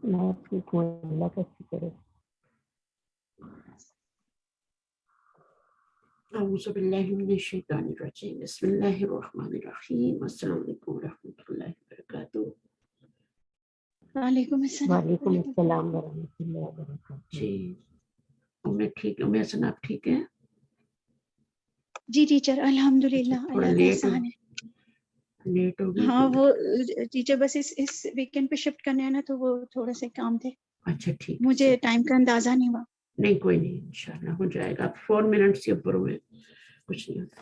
میں ٹھیک ہوں، اللہ کا شکر ہے. اعوذ باللہ من الشیطان الرجیم، بسم اللہ الرحمن الرحیم. السلام علیکم ورحمۃ اللہ وبرکاتہ. وعلیکم السلام. وعلیکم السلام ورحمۃ اللہ وبرکاتہ. جی امید ٹھیک، امید حسن آپ ٹھیک ہیں؟ جی ٹیچر الحمدللہ، تھوڑا اللہ کا لیٹ احسان ہے. لیٹ ہو گئی. ہاں وہ ٹیچر بس اس ویکینڈ پہ شفٹ کرنے ہیں نا، تو وہ تھوڑا سے کام تھے، اچھا ٹھیک، مجھے ٹائم کا اندازہ نہیں ہوا. نہیں کوئی نہیں، انشاءاللہ ہو جائے گا. 4 منٹ سے اوپر ہوئے کچھ نہیں ہوتا.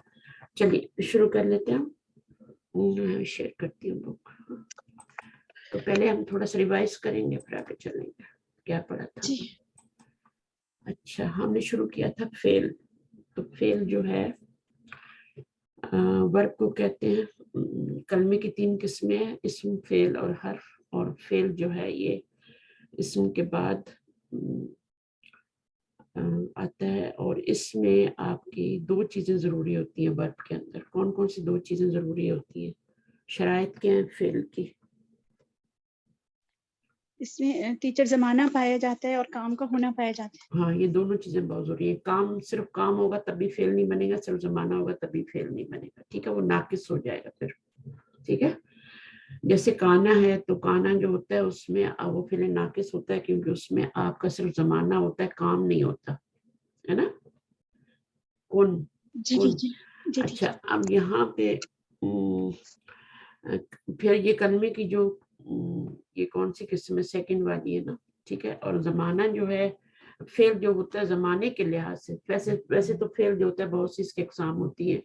چلیے شروع کر لیتے ہیں. میں شیئر کرتی ہوں بک. تو پہلے ہم تھوڑا سا ریوائز کریں گے، پھر آگے چلیں گے. کیا پڑھا تھا؟ جی اچھا ہم نے شروع کیا تھا فیل. تو فیل جو ہے ورب کو کہتے ہیں. کلمے کی 3 قسمیں ہیں، اسم، فعل اور حرف. اور فعل جو ہے یہ اسم کے بعد آتا ہے، اور اس میں آپ کی 2 چیزیں ضروری ہوتی ہیں ورب کے اندر. کون کون سی 2 چیزیں ضروری ہوتی ہیں؟ شرائط کیا ہیں فعل کی؟ اس میں ٹیچر زمانہ پایا جاتا ہے اور کام کا ہونا پایا جاتا ہے. ہاں یہ دونوں چیزیں بہت ضروری ہیں. کام صرف کام ہوگا تب بھی فعل نہیں بنے گا، صرف زمانہ ہوگا تب بھی فعل نہیں بنے گا. ٹھیک ہے، وہ ناقص ہو جائے گا پھر. ٹھیک ہے، جیسے کانا ہے تو کانا جو ہوتا ہے اس میں وہ فعل ناقص ہوتا ہے، کیونکہ اس میں آپ کا صرف زمانہ ہوتا ہے، کام نہیں ہوتا ہے نا. کون جی کون ٹیچر. جی اچھا ٹیچر. اب یہاں پہ پھر یہ کلمے کی جو یہ کون سی قسم ہے؟ سیکنڈ والی ہے نا. ٹھیک ہے، اور زمانہ جو ہے فعل جو ہوتا ہے زمانے کے لحاظ سے، ویسے تو فعل جو ہوتا ہے بہت سی اس کی اقسام ہوتی ہیں.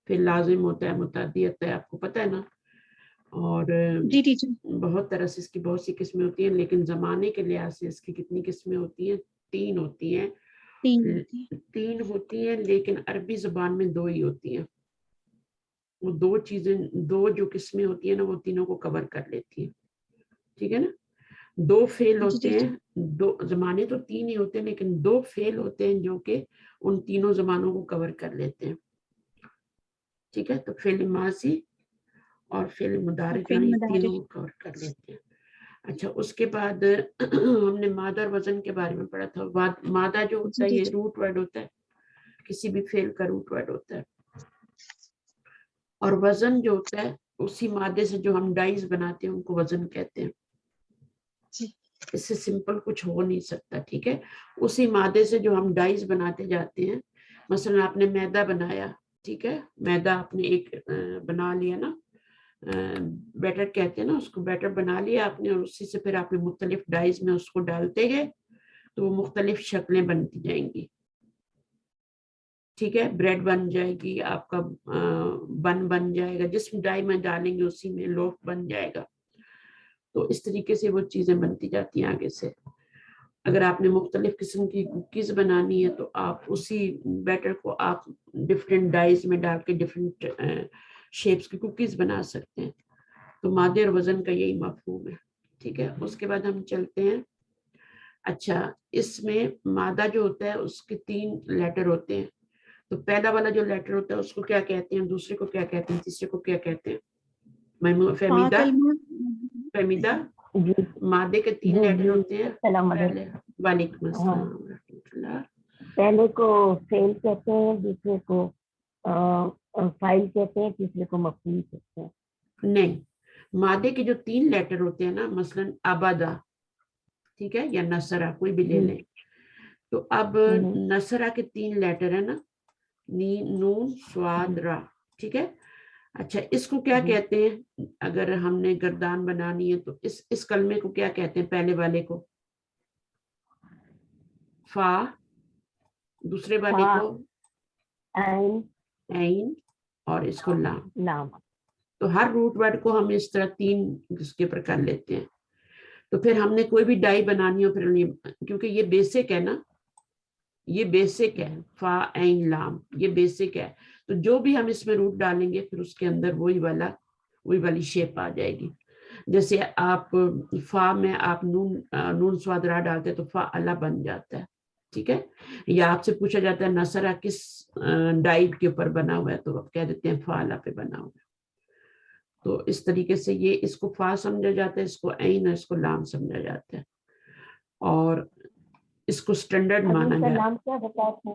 فعل لازم ہوتا ہے، متعدی ہوتا ہے، آپ کو پتہ ہے نا. اور جی ٹیچر. بہت طرح سے اس کی بہت سی قسمیں ہوتی ہیں، لیکن زمانے کے لحاظ سے اس کی کتنی قسمیں ہوتی ہیں؟ 3 ہوتی ہیں. 3 ہوتی ہیں، لیکن عربی زبان میں 2 ہی ہوتی ہیں. وہ 2 چیزیں، 2 جو قسمیں ہوتی ہیں نا، وہ تینوں کو کور کر لیتی ہیں. ٹھیک ہے نا. 2 فعل جی ہوتے ٹیچر. ہیں، 2 زمانے تو 3 ہی ہوتے ہیں، لیکن 2 فعل ہوتے ہیں جو کہ ان تینوں زمانوں کو کور کر لیتے ہیں. ٹھیک ہے، تو فعل ماضی اور فعل مضارع جو ہے تینوں کو کور کر لیتے ہیں. اچھا اس کے بعد ہم نے مادہ اور وزن کے بارے میں پڑھا تھا. مادہ جو ہوتا ہے یہ روٹ ورڈ ہوتا ہے، کسی بھی فعل کا روٹ ورڈ ہوتا ہے. اور وزن جو ہوتا ہے اسی مادے سے جو ہم ڈائز بناتے ہیں ان کو وزن کہتے ہیں. اس سے سمپل کچھ ہو نہیں سکتا. ٹھیک ہے، اسی مادے سے جو ہم ڈائز بناتے جاتے ہیں. مثلا آپ نے میدا بنایا، ٹھیک ہے، میدا آپ نے ایک بنا لیا نا، بیٹر کہتے ہیں نا اس کو. بیٹر بنا لیا آپ نے، اور اسی سے پھر آپ نے مختلف ڈائز میں اس کو ڈالتے گئے تو وہ مختلف شکلیں بنتی جائیں گی. ٹھیک ہے، بریڈ بن جائے گی آپ کا، بن جائے گا، جس ڈائی میں ڈالیں گے اسی میں لوف بن جائے گا. تو اس طریقے سے وہ چیزیں بنتی جاتی ہیں آگے سے. اگر آپ نے مختلف قسم کی کوکیز بنانی ہے تو آپ اسی بیٹر کو آپ ڈفرینٹ ڈائز میں ڈال کے ڈفرینٹ شیپس کی کوکیز بنا سکتے ہیں. تو مادے اور وزن کا یہی مفہوم ہے. ٹھیک ہے، اس کے بعد ہم چلتے ہیں. اچھا اس میں مادہ جو ہوتا ہے اس کے 3 لیٹر ہوتے ہیں. تو پہلا والا جو لیٹر ہوتا ہے اس کو کیا کہتے ہیں، دوسرے کو کیا کہتے ہیں، تیسرے کو کیا کہتے ہیں؟ فہمیدہ. مادے کے 3 لیٹر ہوتے ہیں. پہلے وعلیکم السلام ورحمۃ اللہ. پہلے کو فعل کہتے ہیں، دوسرے کو فاعل کہتے ہیں، تیسرے کو مفعول کہتے ہیں. نہیں، مادے کے جو 3 لیٹر ہوتے ہیں نا، مثلا ابدا، ٹھیک ہے، یا نصرہ، کوئی بھی لے لیں. تو اب نصرہ کے 3 لیٹر ہے نا، نون صاد را. ٹھیک ہے. اچھا اس کو کیا کہتے ہیں؟ اگر ہم نے گردان بنانی ہے تو اس کلمے کو کیا کہتے ہیں؟ پہلے والے کو فا، دوسرے والے کو عین، اور اس کو لام. تو ہر روٹ ورڈ کو ہم اس طرح 3 اس کے پر کر لیتے ہیں. تو پھر ہم نے کوئی بھی ڈائی بنانی ہو، پھر کیونکہ یہ بیسک ہے نا، یہ بیسک ہے، فا عین لام، یہ بیسک ہے. تو جو بھی ہم اس میں روٹ ڈالیں گے پھر اس کے اندر وہی والی شیپ آ جائے گی. جیسے آپ فا میں آپ نون صاد را ڈالتے تو فا اللہ بن جاتا ہے. ٹھیک ہے، یا آپ سے پوچھا جاتا ہے نصرہ کس ڈائی کے اوپر بنا ہوا ہے تو آپ کہہ دیتے ہیں فا اللہ پہ بنا ہوا ہے. تو اس طریقے سے یہ اس کو فا سمجھا جاتا ہے, اس کو عین اور اس کو لام سمجھا جاتا ہے, اور اس کو اسٹینڈرڈ ابھی مانا ان کا جاتا نام کیا بتایا تھا؟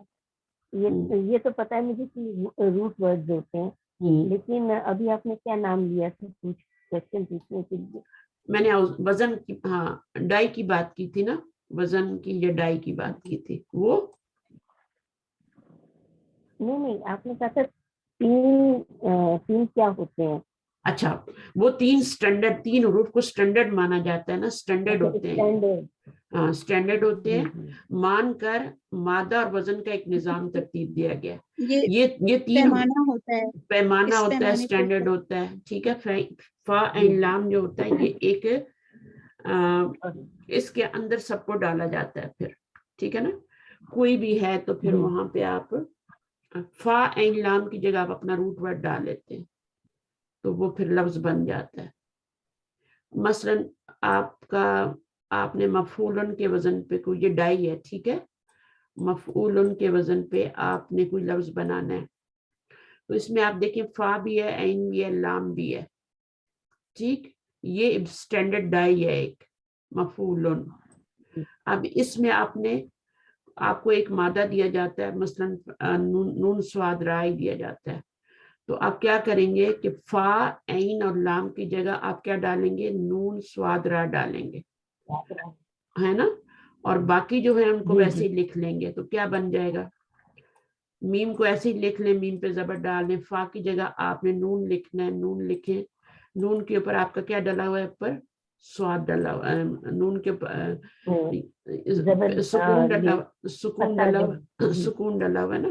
یہ تو پتا ہے مجھے کہ روٹ ورڈ ہوتے ہیں, ہے. لیکن ابھی آپ نے کیا نام لیا تھا کچھ کوشچن پوچھنے کے لیے؟ میں نے وزن کی, ہاں ڈائی کی بات کی تھی نا, وزن کی یا ڈائی کی بات کی تھی. وہ نہیں آپ نے کہا تھا تین کیا ہوتے ہیں؟ اچھا, وہ تین حروف کو اسٹینڈرڈ مانا جاتا ہے نا, اسٹینڈرڈ ہوتے ہیں. ہاں اسٹینڈرڈ ہوتے ہیں, مان کر مادہ اور وزن کا ایک نظام ترتیب دیا گیا. یہ تین پیمانہ ہوتا ہے, پیمانہ اس ہوتا ہے, پیمانے کے اسٹینڈرڈ اوپر. ہوتا ہے. ٹھیک ہے, فا عین لام جو ہوتا ہے یہ ایک اس کے اندر سب کو ڈالا جاتا ہے پھر. ٹھیک ہے نا, کوئی بھی ہے تو پھر وہاں پہ آپ فا عین لام کی جگہ آپ اپنا روٹ ورڈ ڈال لیتے ہیں تو وہ پھر لفظ بن جاتا ہے. مثلا آپ نے مفعولن کے وزن پہ کوئی, یہ ڈائی ہے, ٹھیک ہے, مفعولن کے وزن پہ آپ نے کوئی لفظ بنانا ہے تو اس میں آپ دیکھیں فا بھی ہے, عین بھی ہے, لام بھی ہے. ٹھیک, یہ اسٹینڈرڈ ڈائی ہے ایک مفعولن. اب اس میں آپ کو ایک مادہ دیا جاتا ہے, مثلا نون سواد رائی دیا جاتا ہے, تو آپ کیا کریں گے کہ فا عین اور لام کی جگہ آپ کیا ڈالیں گے, نون سواد را ڈالیں گے, ہے نا, اور باقی جو ہے ان کو ویسے ہی لکھ لیں گے. تو کیا بن جائے گا, میم کو ایسے ہی لکھ لیں, میم پہ زبر ڈال دیں, فا کی جگہ آپ نے نون لکھنا ہے, نون لکھیں, نون کے اوپر آپ کا کیا ڈلا ہوا ہے, اوپر سواد ڈلا ہوا, نون کے اوپر سکون ڈلا ہوا ہے نا.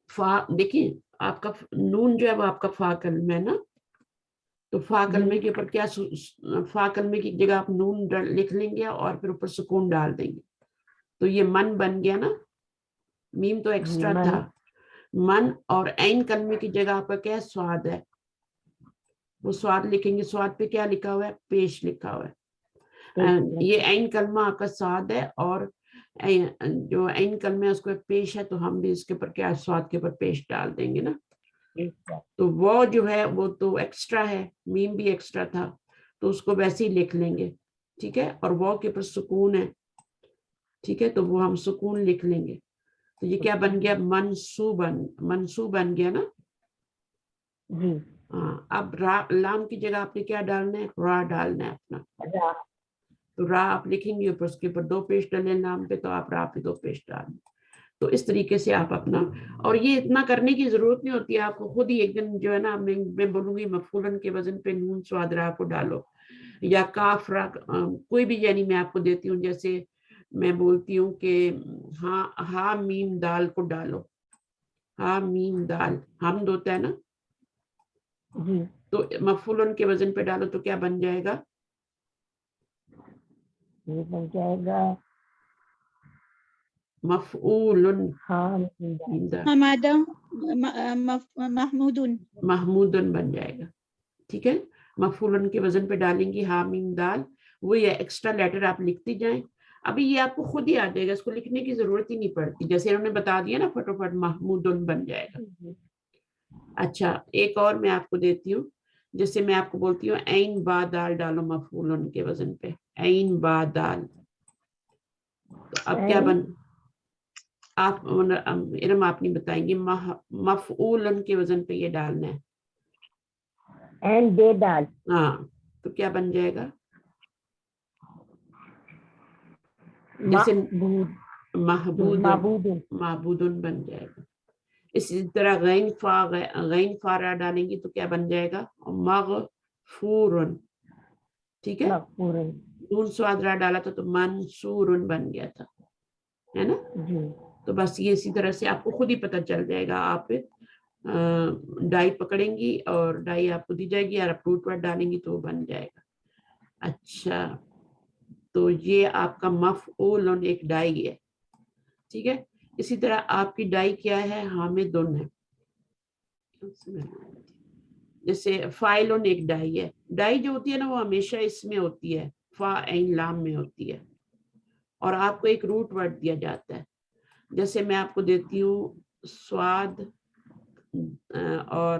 فا دیکھیں آپ کا نون جو ہے وہ آپ کا فا کلمہ ہے نا, تو فا کلمے کے اوپر کیا, فا کلمے کی جگہ آپ نون لکھ لیں گے اور پھر اوپر سکون ڈال دیں گے, تو یہ من بن گیا نا. میم تو ایکسٹرا تھا, من, اور عین کلمے کی جگہ آپ کا کیا ہے, سواد ہے, وہ سواد لکھیں گے. سواد پہ کیا لکھا ہوا ہے, پیش لکھا ہوا ہے. یہ عین کلمہ آپ کا سواد ہے, اور جو عین کلمہ ہے اس کو پیش ہے, تو ہم بھی اس کے اوپر کیا, سواد کے اوپر پیش ڈال دیں گے نا. تو وہ جو ہے وہ تو ایکسٹرا ہے, میم بھی ایکسٹرا تھا, تو اس کو ویسے ہی لکھ لیں گے. ٹھیک ہے, اور وہ کے اوپر سکون ہے, ٹھیک ہے, تو وہ ہم سکون لکھ لیں گے. تو یہ کیا بن گیا, منصوب بن گیا نا. ہاں, اب لام کی جگہ آپ نے کیا ڈالنا ہے, را ڈالنا ہے اپنا. تو را آپ لکھیں گے, اوپر اس کے اوپر 2 پیش ڈلیں نام پہ, تو آپ را پہ 2 پیش ڈالیں. تو اس طریقے سے آپ اپنا, اور یہ اتنا کرنے کی ضرورت نہیں ہوتی ہے, آپ کو خود ہی ایک دن جو ہے نا, میں بولوں گی مفعولن کے وزن پہ نون سواد را کو ڈالو, یا کاف را, کوئی بھی, یعنی میں آپ کو دیتی ہوں, جیسے میں بولتی ہوں کہ ہاں میم دال کو ڈالو, ہاں میم دال, حمد ہوتا ہے نا, تو مفعولن کے وزن پہ ڈالو تو کیا بن جائے گا, یہ بن جائے گا مفعولن محمودن بن جائے گا. ٹھیک ہے, مفعولن کے وزن پہ ڈالیں گی ہاں میم دال, وہی ایکسٹرا لیٹر آپ لکھتی جائیں. ابھی یہ آپ کو خود ہی آ جائے گا, اس کو لکھنے کی ضرورت ہی نہیں پڑتی, جیسے انہوں نے بتا دیا نا, فٹافٹ محمودن بن جائے گا. اچھا, ایک اور میں آپ کو دیتی ہوں, جیسے میں آپ کو بولتی ہوں عین با دال ڈالو مفعولن کے وزن پہ, عین با دال, تو اب کیا بن, آپ ارم آپ نہیں بتائیں گے, مفعولن کے وزن پہ یہ ڈالنا ہے, عین بے دال, ہاں, تو کیا بن جائے گا, جیسے معبودن بن جائے گا. اسی طرح غین فا را ڈالیں گی تو کیا بن جائے گا, مغفورن. ٹھیک ہے, نون سواد را ڈالا تھا تو منصورن بن گیا تھا, ہے نا. تو بس یہ اسی طرح سے آپ کو خود ہی پتہ چل جائے گا, آپ ڈائی پکڑیں گی اور ڈائی آپ کو دی جائے گی, اور آپ روٹ ورڈ ڈالیں گی تو وہ بن جائے گا. اچھا, تو یہ آپ کا مفعولن ایک ڈائی ہے. ٹھیک ہے, اسی طرح آپ کی ڈائی کیا ہے, حامدن ہے. جیسے فاعلن ایک ڈائی ہے. ڈائی جو ہوتی ہے نا وہ ہمیشہ اس میں ہوتی ہے, فا عین لام میں ہوتی ہے, اور آپ کو ایک روٹ ورڈ دیا جاتا ہے. جیسے میں آپ کو دیتی ہوں سواد اور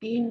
3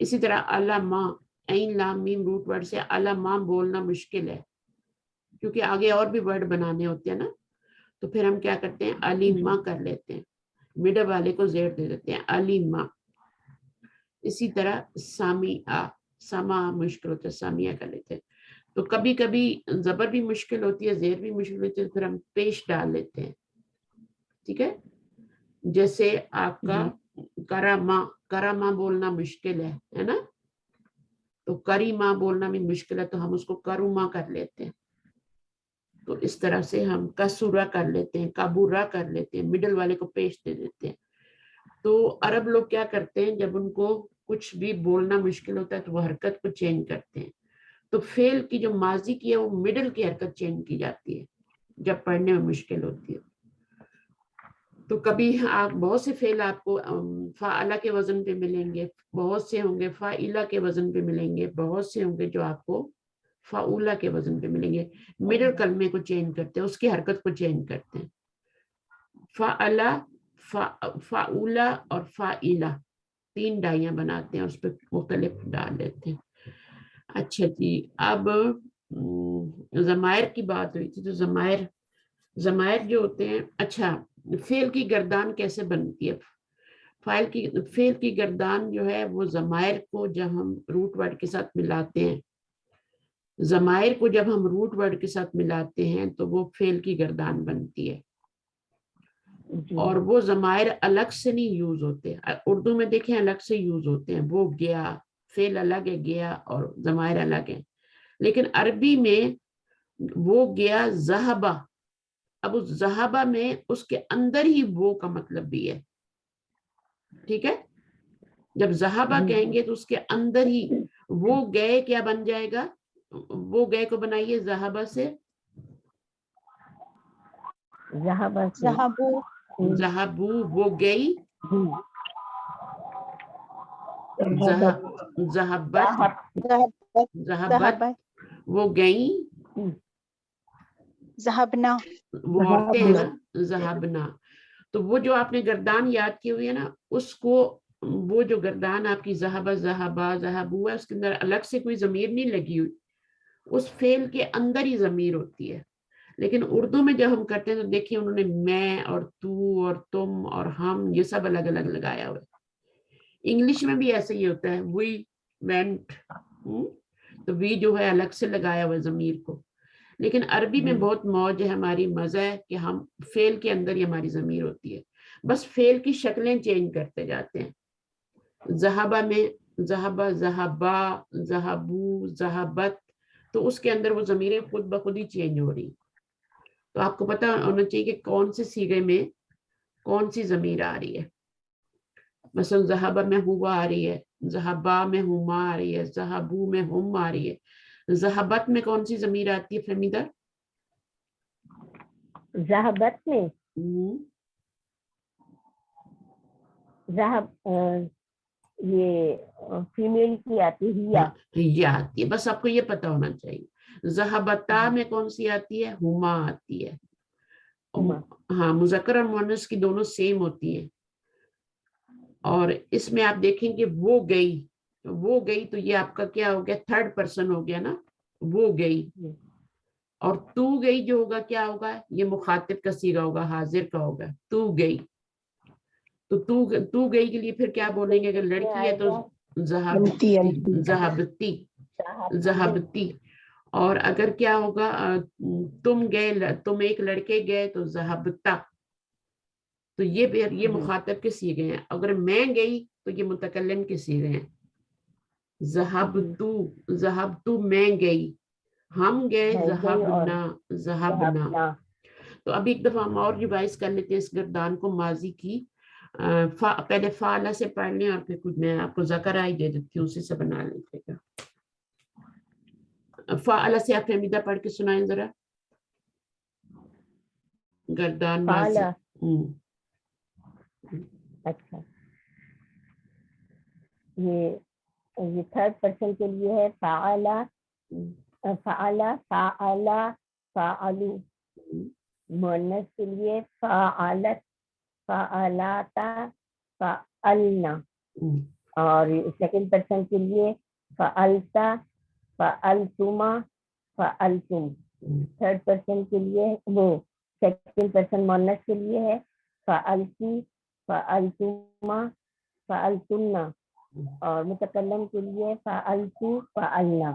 اسی طرح علما، عین لام میم روٹ ورڈ سے علما بولنا مشکل ہے کیونکہ آگے اور بھی ورڈ بنانے ہوتے ہیں نا، تو پھر ہم کیا کرتے ہیں علیما کر لیتے ہیں، مڈل والے کو زیر دے دیتے ہیں علیما. اسی طرح سامعہ، سما مشکل ہوتا ہے، سامعہ کر لیتے ہیں. تو کبھی کبھی زبر بھی مشکل ہوتی ہے، زیر بھی مشکل ہوتی ہے، پھر ہم پیش ڈال لیتے ہیں. ٹھیک ہے، جیسے آپ کا کرما، کرما بولنا مشکل ہے نا، تو کریما بولنا بھی مشکل ہے، تو ہم اس کو کروما کر لیتے ہیں. تو اس طرح سے ہم کسورا کر لیتے ہیں، کابورا کر لیتے ہیں، مڈل والے کو پیش دے دیتے ہیں. تو عرب لوگ کیا کرتے ہیں، جب ان کو کچھ بھی بولنا مشکل ہوتا ہے تو وہ حرکت کو چینج کرتے ہیں. تو فعل کی جو ماضی کی ہے وہ مڈل کی حرکت چینج کی جاتی ہے جب پڑھنے میں مشکل ہوتی ہے. تو کبھی آپ بہت سے فعل آپ کو فاعلہ کے وزن پہ ملیں گے، بہت سے ہوں گے فاعلہ کے وزن پہ ملیں گے، بہت سے ہوں گے جو آپ کو فاعولہ کے وزن پہ ملیں گے. مڈل کلمے کو چینج کرتے ہیں، اس کی حرکت کو چینج کرتے ہیں. فاعلہ، فاعولہ اور فاعلہ 3 ڈائیاں بناتے ہیں، اس پہ مختلف ڈال لیتے ہیں. اچھا جی، اب ضمائر کی بات ہوئی تھی، تو ضمائر جو ہوتے ہیں، اچھا فعل کی گردان کیسے بنتی ہے؟ فعل کی گردان جو ہے وہ ضمائر کو جب ہم روٹ ورڈ کے ساتھ ملاتے ہیں، ضمائر کو جب ہم روٹ ورڈ کے ساتھ ملاتے ہیں تو وہ فعل کی گردان بنتی ہے. اور وہ ضمائر الگ سے نہیں یوز ہوتے. اردو میں دیکھیں الگ سے یوز ہوتے ہیں، وہ گیا، فعل الگ ہے گیا، اور ضمائر الگ ہیں. لیکن عربی میں وہ گیا ذہبہ، اب اس ذہبہ میں اس کے اندر ہی وہ کا مطلب بھی ہے. ٹھیک ہے، جب ذہبہ کہیں گے تو اس کے اندر ہی وہ گئے کیا بن جائے گا؟ وہ گئے کو بنائیے ذہبہ سے، ذہبو، ذہبو وہ گئی، ذہبت، ذہبت، ذہبت وہ گئیں، ذہبنا، وہ عورتیں ہیں نا، ذہبنا. تو وہ جو آپ نے گردان یاد کی ہوئی ہے نا، اس کو وہ جو گردان آپ کی ذہبہ، ذہبا، ذہبو ہے، اس کے اندر الگ سے کوئی ضمیر نہیں لگی ہوئی، اس فعل کے اندر ہی ضمیر ہوتی ہے. لیکن اردو میں جب ہم کرتے ہیں تو دیکھیے انہوں نے میں اور تو اور تم اور ہم یہ سب الگ الگ لگایا ہوا ہے. انگلش میں بھی ایسا ہی ہوتا ہے، وی وینٹ، تو وی جو ہے الگ سے لگایا ہوا ہے ضمیر کو. لیکن عربی میں بہت موج ہے، ہماری مزہ ہے کہ ہم فعل کے اندر ہی ہماری ضمیر ہوتی ہے، بس فعل کی شکلیں چینج کرتے جاتے ہیں. ذہبہ میں ذہبہ، ذہبا، ذہبو، ذہبت، تو اس کے اندر وہ ضمیریں خود بخود ہی چینج ہو رہی. تو آپ کو پتہ ہونا چاہیے کہ کون سے صیغے میں کون سی ضمیر آ رہی ہے. مثلا ذہبہ میں ہوا آ رہی ہے، ذہبا میں ہما آ رہی ہے، ذہبو میں ہم آ رہی ہے. ذہبت میں کون سی ضمیر آتی ہے فہمیدہ؟ ذہبت میں ذہب یہ فیمیل کی آتی ہے، یہ آتی ہے، بس آپ کو یہ پتا ہونا چاہیے. ذہبتا میں کون سی آتی ہے؟ ہما آتی ہے. ہاں، مذکر اور مؤنث کی دونوں سیم ہوتی ہیں. اور اس میں آپ دیکھیں کہ وہ گئی تو یہ آپ کا کیا ہو گیا؟ 3rd پرسن ہو گیا نا، وہ گئی. اور تو گئی جو ہوگا کیا ہوگا؟ یہ مخاطب کا صیغہ ہوگا، حاضر کا ہوگا. تو گئی، تو گئی کے لیے پھر کیا بولیں گے؟ اگر لڑکی ہے تو ذہبتی، ذہبتی. اور اگر کیا ہوگا، تم گئے، تم ایک لڑکے گئے تو ذہبتا. تو یہ مخاطب کے صیغے ہیں. اگر میں گئی تو یہ متکلم کے صیغے ہیں. ذہبتو میں گئی، ہم گئے ذہبنا. تو ابھی ایک دفعہ ہم اور ریوائز کر لیتے ہیں اس گردان کو ماضی کی. پہلے فعلہ سے پڑھ لیں اور پھر کچھ میں آپ کو ذکر آئی دے دیتی ہوں، اسی سے بنا لیتے گا. فعلہ سے آپ فہمیدہ پڑھ کے سنائیں ذرا، گردان ماضی. اچھا، یہ 3rd پرسن کے لیے ہے فعلا، فعلا، فعلا، فعلو. مؤنث کے لیے فعلت، فعلاتا، فعلنا. اور سیکنڈ پرسن کے لیے فعلتا فعلتما فعلتم. تھرڈ پرسن کے لیے وہ سیکنڈ پرسن مؤنث کے لیے ہے فعلتی فعلتما فعلتن. اور متکلم کے لیے فعلتو فعلنا.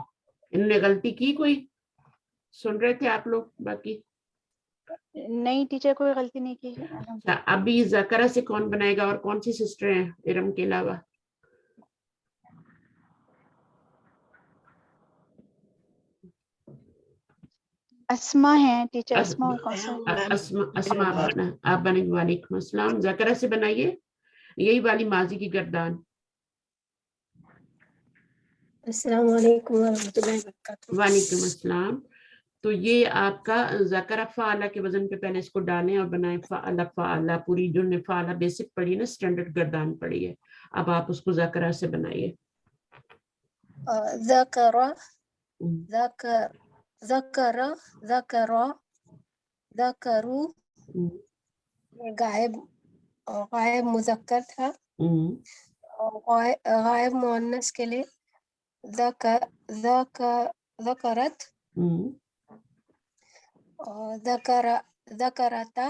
انہوں نے غلطی کی کوئی؟ سن رہے تھے آپ لوگ باقی؟ نہیں ٹیچر کوئی غلطی نہیں کی. اچھا ابھی ذکرہ سے کون بنائے گا اور کون سی سسٹر ہیں ارم کے علاوہ؟ اسما ہے ٹیچر. اسما اور کوثر. اسما آپ بنیں گے. وعلیکم السلام. ذکرہ سے بنائیے یہی والی ماضی کی گردان. السلام علیکم ورحمۃ اللہ وبرکاتہ. وعلیکم السلام. تو یہ آپ کا ذکر فعلہ کے وزن پہ پہلے اس کو ڈالیں اور بنائیں فعلہ فعلہ. پوری جو نے فعلہ بیسک پڑھی نا اسٹینڈرڈ گردان پڑھی ہے اب آپ اس کو ذکرہ سے بنائیے. ذکر ذکر ذکر ذکر ذکرو. غائب غائب مذکر تھا. غائب مؤنث کے لیے ذکرت اور ذکرتا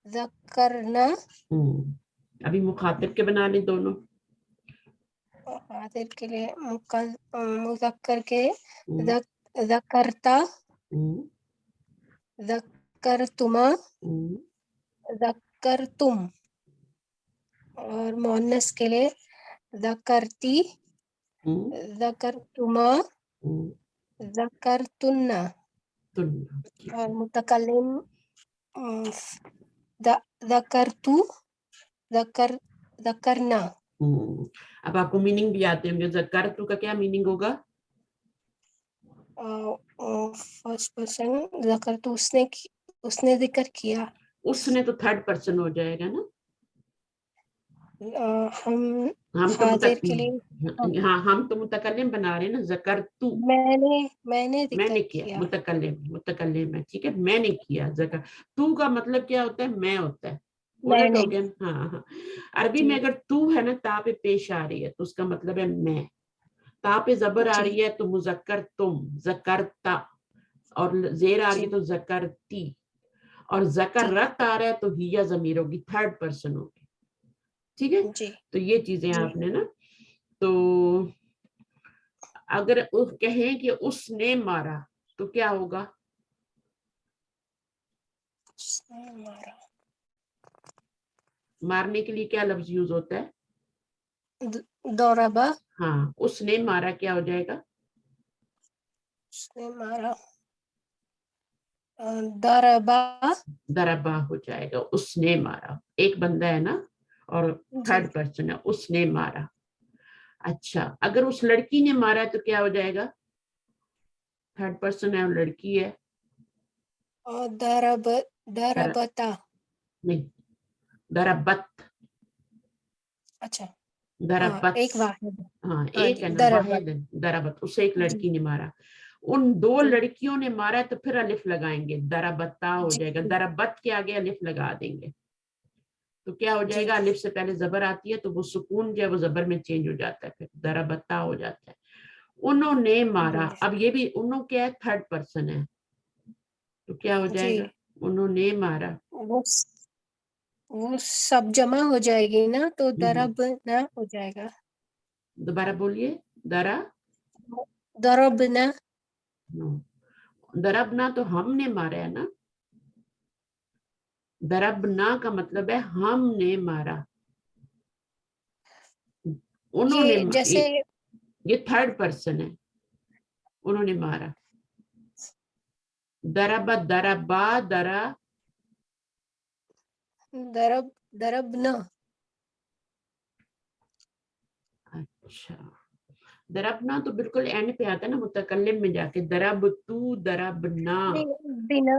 ذکرنا. ابھی مخاطب کے بنا لیں دونوں. مخاطب کے لیے مذکر کے ذکرتا ذکرتما ذکرتم. اور مؤنث کے لیے ذکرتی ذکرتما ذکرتن. اور متکلم ذکرتو ذکرنا. اب آپ کو میننگ بھی آتے ہیں. ذکرتو کا کیا میننگ ہوگا؟ فرسٹ پرسن ذکرتو اس نے ذکر کیا. اس نے تو تھرڈ پرسن ہو جائے گا نا. ہم تو حاضر کے لیے ہاں ہم تو متکلم بنا رہے ہیں نا. ذکرتو میں نے میں نے ذکر کیا. متکلم ہے ٹھیک ہے. میں نے کیا. ذکر تو کا مطلب کیا ہوتا ہے؟ میں ہوتا ہے. میں نے. ہو گیا. ہاں ہاں عربی میں اگر تو ہے نا تا پہ پیش آ رہی ہے تو اس کا مطلب ہے میں. تا پہ زبر آ رہی ہے تو مذکر تم ذکرتا. اور زیر آ رہی ہے تو ذکرتی. اور ذکرت آ رہا ہے تو ہیا ضمیر ہوگی تھرڈ پرسن ہوگی. ٹھیک ہے. تو یہ چیزیں آپ نے نا. تو اگر کہیں کہ اس نے مارا تو کیا ہوگا؟ مارنے کے لیے کیا لفظ یوز ہوتا ہے؟ ضربا. ہاں اس نے مارا کیا ہو جائے گا؟ اس نے مارا ضربا. ضربا ہو جائے گا. اس نے مارا. ایک بندہ ہے نا اور تھرڈ پرسن ہے. اس نے مارا. اچھا اگر اس لڑکی نے مارا ہے تو کیا ہو جائے گا؟ تھرڈ پرسن ہے اور لڑکی ہے. ضربتا. نہیں ضربت. اچھا ضربت. ایک واحد. ہاں ایک ہے نا واحد. ضربت اسے ایک لڑکی نے مارا. ان دو لڑکیوں نے مارا ہے تو پھر الف لگائیں گے. ضربتا ہو جائے گا. ضربت کے آگے الف لگا دیں گے تو کیا ہو جائے گا؟ الف سے پہلے زبر آتی ہے تو وہ سکون جو ہے وہ زبر میں چینج ہو جاتا ہے. پھر ضربتا ہو جاتا ہے. انہوں نے مارا. اب یہ بھی انہوں کیا ہے؟ تھرڈ پرسن ہے تو کیا ہو جائے گا؟ انہوں نے مارا. وہ سب جمع ہو جائے گی نا تو ضرب نہ ہو جائے گا. دوبارہ بولیے. ضربنا. ضربنا تو ہم نے مارا ہے نا. ضربنا کا مطلب ہے ہم نے مارا. انہوں نے جیسے یہ تھرڈ پرسن ہے. انہوں نے مارا. ضربا ضربنا. اچھا ضربنا تو بالکل اینڈ پہ آتا ہے نا متکلم میں جا کے. ضربتو ضربنا. بنا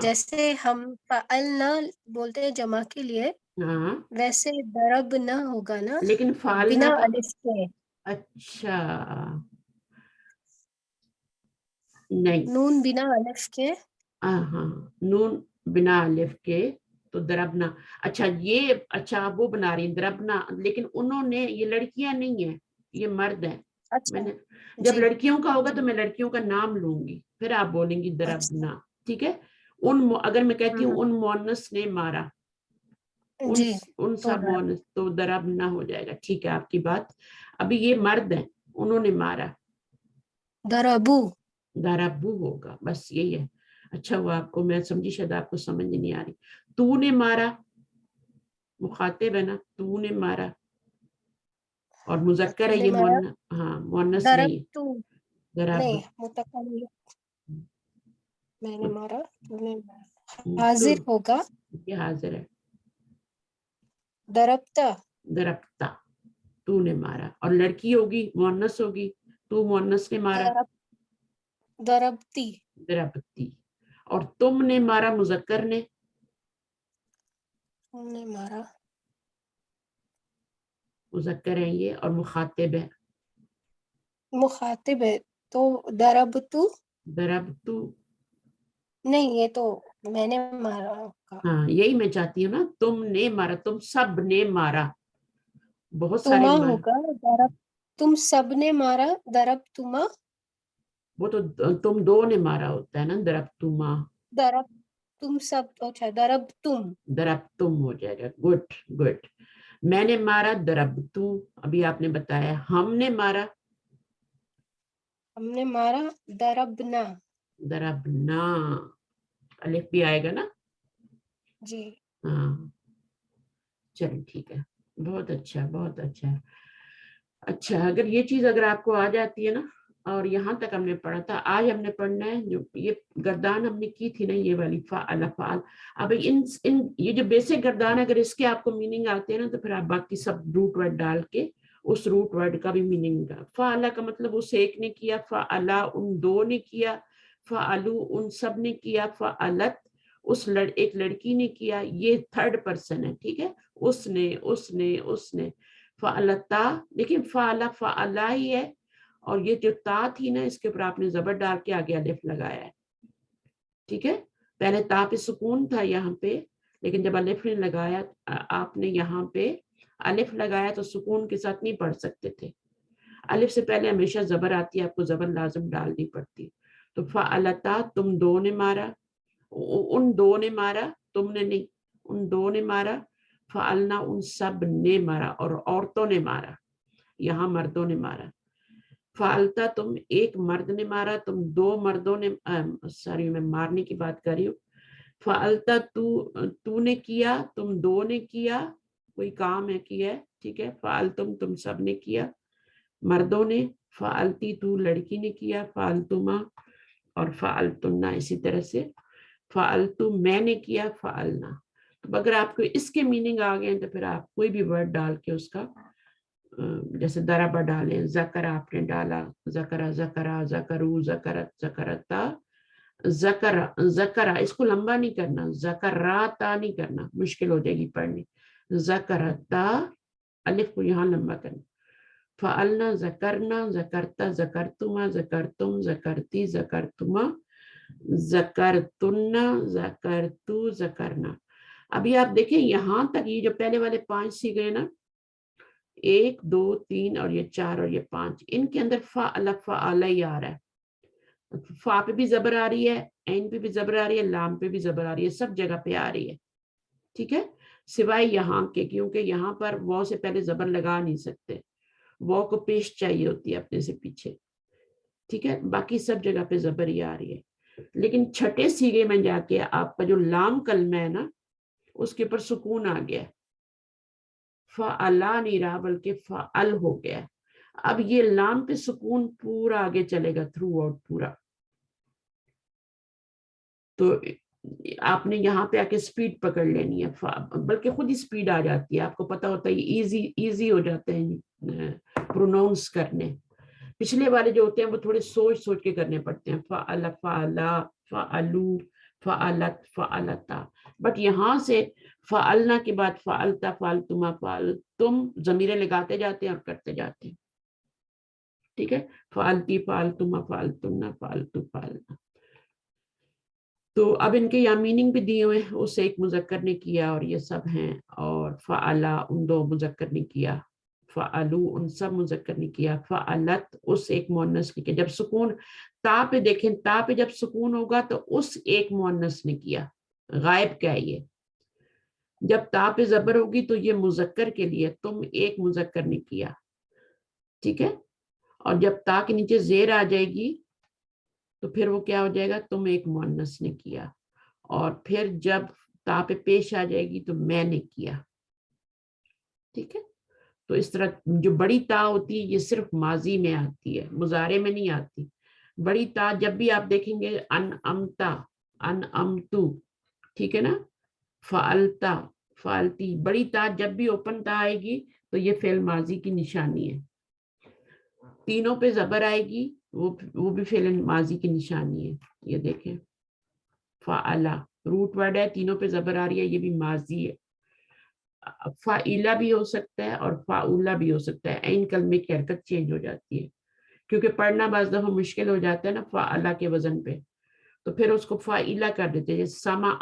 جیسے ہم فعلنا بولتے ہیں جمع کے لیے ہاں ویسے ضربنا ہوگا نا لیکن فعلنا بنا تو الف کے. اچھا نہیں نون بنا الف کے. ہاں نون بنا الف کے تو دربنا. اچھا یہ اچھا آپ وہ بنا رہی ہیں دربنا, لیکن انہوں نے, یہ لڑکیاں نہیں ہیں, یہ مرد ہیں. اچھا میں نے جب جی لڑکیوں کا ہوگا تو میں لڑکیوں کا نام لوں گی, پھر آپ بولیں گی دربنا. ٹھیک ہے. اگر میں کہتی ہوں ان مونس نے مارا, جی ان تو سب مونس, تو دربنا ہو جائے گا. ٹھیک ہے آپ کی بات. ابھی یہ مرد ہیں, انہوں نے مارا, دربو. دربو ہوگا. بس یہی ہے. اچھا وہ آپ کو میں سمجھی, شاید آپ کو سمجھ نہیں آ رہی. تو نے مارا, مخاطب ہے نا, تو نے مارا, اور مذکر ہے تو نے یہ مارا, ہاں مونس نہیں ہے. دربتو درب نہیں متکلم, میں نے مارا, تو نے مارا. تو حاضر ہوگا یہ حاضر ہے. دربتا, دربتا, تو نے مارا. اور لڑکی ہوگی مونس ہوگی, تو مونس نے مارا, دربتی. دربتی. اور تم نے مارا مذکر نے, تم نے مارا, مذکر ہے یہ, اور مخاطب ہے. مخاطب ہے تو دربتو دربتو. نہیں, یہ تو میں نے مارا کا. ہاں یہی میں چاہتی ہوں نا, تم نے مارا, تم سب نے مارا, بہت سارے تما ہوگا درب, تم سب نے مارا درب تما, وہ تو تم دو نے مارا ہوتا ہے نا, دربتما. درب تم سب, اچھا درب تم, دربتم ہو جائے گا. Good good. میں نے مارا دربتو, ابھی آپ نے بتایا. ہم نے مارا, ہم نے مارا دربنا. دربنا, الف بھی آئے گا نا. جی ہاں چلیں ٹھیک ہے. بہت اچھا, بہت اچھا. اچھا اگر یہ چیز اگر آپ کو آ جاتی ہے نا, اور یہاں تک ہم نے پڑھا تھا, آج ہم نے پڑھنا ہے جو یہ گردان ہم نے کی تھی نا, یہ والی فعل فعل. اب یہ جو بیسک گردان, اگر اس کے آپ کو میننگ آتے ہیں نا, تو پھر آپ باقی سب روٹ ورڈ ڈال کے اس روٹ ورڈ کا بھی میننگ. فعل کا مطلب اس ایک نے کیا, فعلا ان دو نے کیا, فعلو ان سب نے کیا, فعلت ایک لڑکی نے کیا. یہ تھرڈ پرسن ہے. ٹھیک ہے. اس نے فعلتا, لیکن فعلا فعلا ہی ہے, اور یہ جو تا تھی نا, اس کے اوپر آپ نے زبر ڈال کے آگے الف لگایا ہے. ٹھیک ہے. پہلے تا پہ سکون تھا یہاں پہ, لیکن جب الف نے لگایا, آپ نے یہاں پہ الف لگایا تو سکون کے ساتھ نہیں پڑھ سکتے تھے. الف سے پہلے ہمیشہ زبر آتی ہے, آپ کو زبر لازم ڈالنی پڑتی. تو فعلتا, تم دو نے مارا, ان دو نے مارا, تم نے نہیں, ان دو نے مارا. فعلنا, ان سب نے مارا, اور عورتوں نے مارا, یہاں مردوں نے مارا. فعلتا, تم ایک مرد نے مارا, تم دو مردوں نے, سوری میں مارنے کی بات کر رہی ہوں. فعلتا, تو نے کیا, تم دو نے کیا, کوئی کام ہے کیا ہے. ٹھیک ہے. فعلتم, تم سب نے کیا, مردوں نے. فعلتی, تو لڑکی نے کیا. فعلتما اور فعلتنا اسی طرح سے. فعلتو, میں نے کیا. فعلنا. تو اگر آپ کو اس کے میننگ آ گئے تو پھر آپ کوئی بھی ورڈ ڈال کے اس کا, جیسے دربا ڈالیں, ذکر آپ نے ڈالا, ذکرا ذکرا, ذکرو ذکرت ذکرتا, ذکرا اس کو لمبا نہیں کرنا, ذکراتا نہیں کرنا, مشکل ہو جائے گی پڑھنے. ذکرتا, الف کو یہاں لمبا کرنا. فعلنا, ذکرنا, ذکرتا, ذکرتما, ذکرتم, ذکرتی, ذکرتما, ذکرتنا, ذکرتو, ذکرنا. ابھی آپ دیکھیں یہاں تک, یہ جو پہلے والے 5 سیکھے نا, 1 2 3 اور یہ 4 اور یہ 5, ان کے اندر فعل فعل ہی آ رہا ہے. فا پہ بھی زبر آ رہی ہے, عین پہ بھی زبر آ رہی ہے, لام پہ بھی زبر آ رہی ہے, سب جگہ پہ آ رہی ہے. ٹھیک ہے. سوائے یہاں کے, کیونکہ یہاں پر واو سے پہلے زبر لگا نہیں سکتے, واو کو پیش چاہیے ہوتی ہے اپنے سے پیچھے. ٹھیک ہے. باقی سب جگہ پہ زبر ہی آ رہی ہے. لیکن چھٹے سیگے میں جا کے آپ کا جو لام کلمہ ہے نا, اس کے اوپر سکون آ گیا, فعلا نہیں رہا بلکہ فعل ہو گیا. اب یہ لام پہ سکون پورا آگے چلے گا, تھرو آؤٹ پورا. تو آپ نے یہاں پہ آ کے سپیڈ پکڑ لینی ہے, بلکہ خود ہی سپیڈ آ جاتی ہے. آپ کو پتا ہوتا ہے ایزی ہو جاتے ہیں پروناؤنس کرنے. پچھلے والے جو ہوتے ہیں وہ تھوڑے سوچ کے کرنے پڑتے ہیں, فعل فعلا, فعلو, فعلت, فعلتا. بٹ یہاں سے فعلنا کے بعد فعلتا, فعلتما, فعلتم, ضمیریں لگاتے جاتے ہیں اور کرتے جاتے ہیں. ٹھیک ہے. فعلتی, فعلتما, فعلتمنا, فعلتو, فعلنا. تو اب ان کے یہاں میننگ بھی دیے ہوئے ہیں. اس ایک مذکر نے کیا اور یہ سب ہیں, اور فعلا ان دو مذکر نے کیا, فعلو ان سب مذکر نے کیا, فعلت اس ایک مؤنث نے کیا. جب سکون تا پہ دیکھیں, تا پہ جب سکون ہوگا تو اس ایک مؤنث نے کیا, غائب کا ہے یہ. جب تا پہ زبر ہوگی تو یہ مذکر کے لیے تم ایک مذکر نے کیا, ٹھیک ہے. اور جب تا کے نیچے زیر آ جائے گی تو پھر وہ کیا ہو جائے گا, تم ایک مؤنث نے کیا. اور پھر جب تا پہ پیش آ جائے گی تو میں نے کیا, ٹھیک ہے. تو اس طرح جو بڑی تا ہوتی ہے یہ صرف ماضی میں آتی ہے, مضارع میں نہیں آتی. بڑی تا جب بھی آپ دیکھیں گے ان امتا, ان امتو, ٹھیک ہے نا, فعلتا, فعلتی, بڑی تا جب بھی اوپن تا آئے گی تو یہ فعل ماضی کی نشانی ہے. تینوں پہ زبر آئے گی وہ بھی فعل ماضی کی نشانی ہے. یہ دیکھیں فعلا روٹ ورڈ ہے, تینوں پہ زبر آ رہی ہے, یہ بھی ماضی ہے. فعیلا بھی ہو سکتا ہے اور فعولا بھی ہو سکتا ہے. عین کلمے کی حرکت چینج ہو جاتی ہے کیونکہ پڑھنا بعض دفعہ مشکل ہو جاتا ہے نا فعلا کے وزن پہ, تو پھر اس کو فعیلا کر دیتے ہیں. جیسے سمع,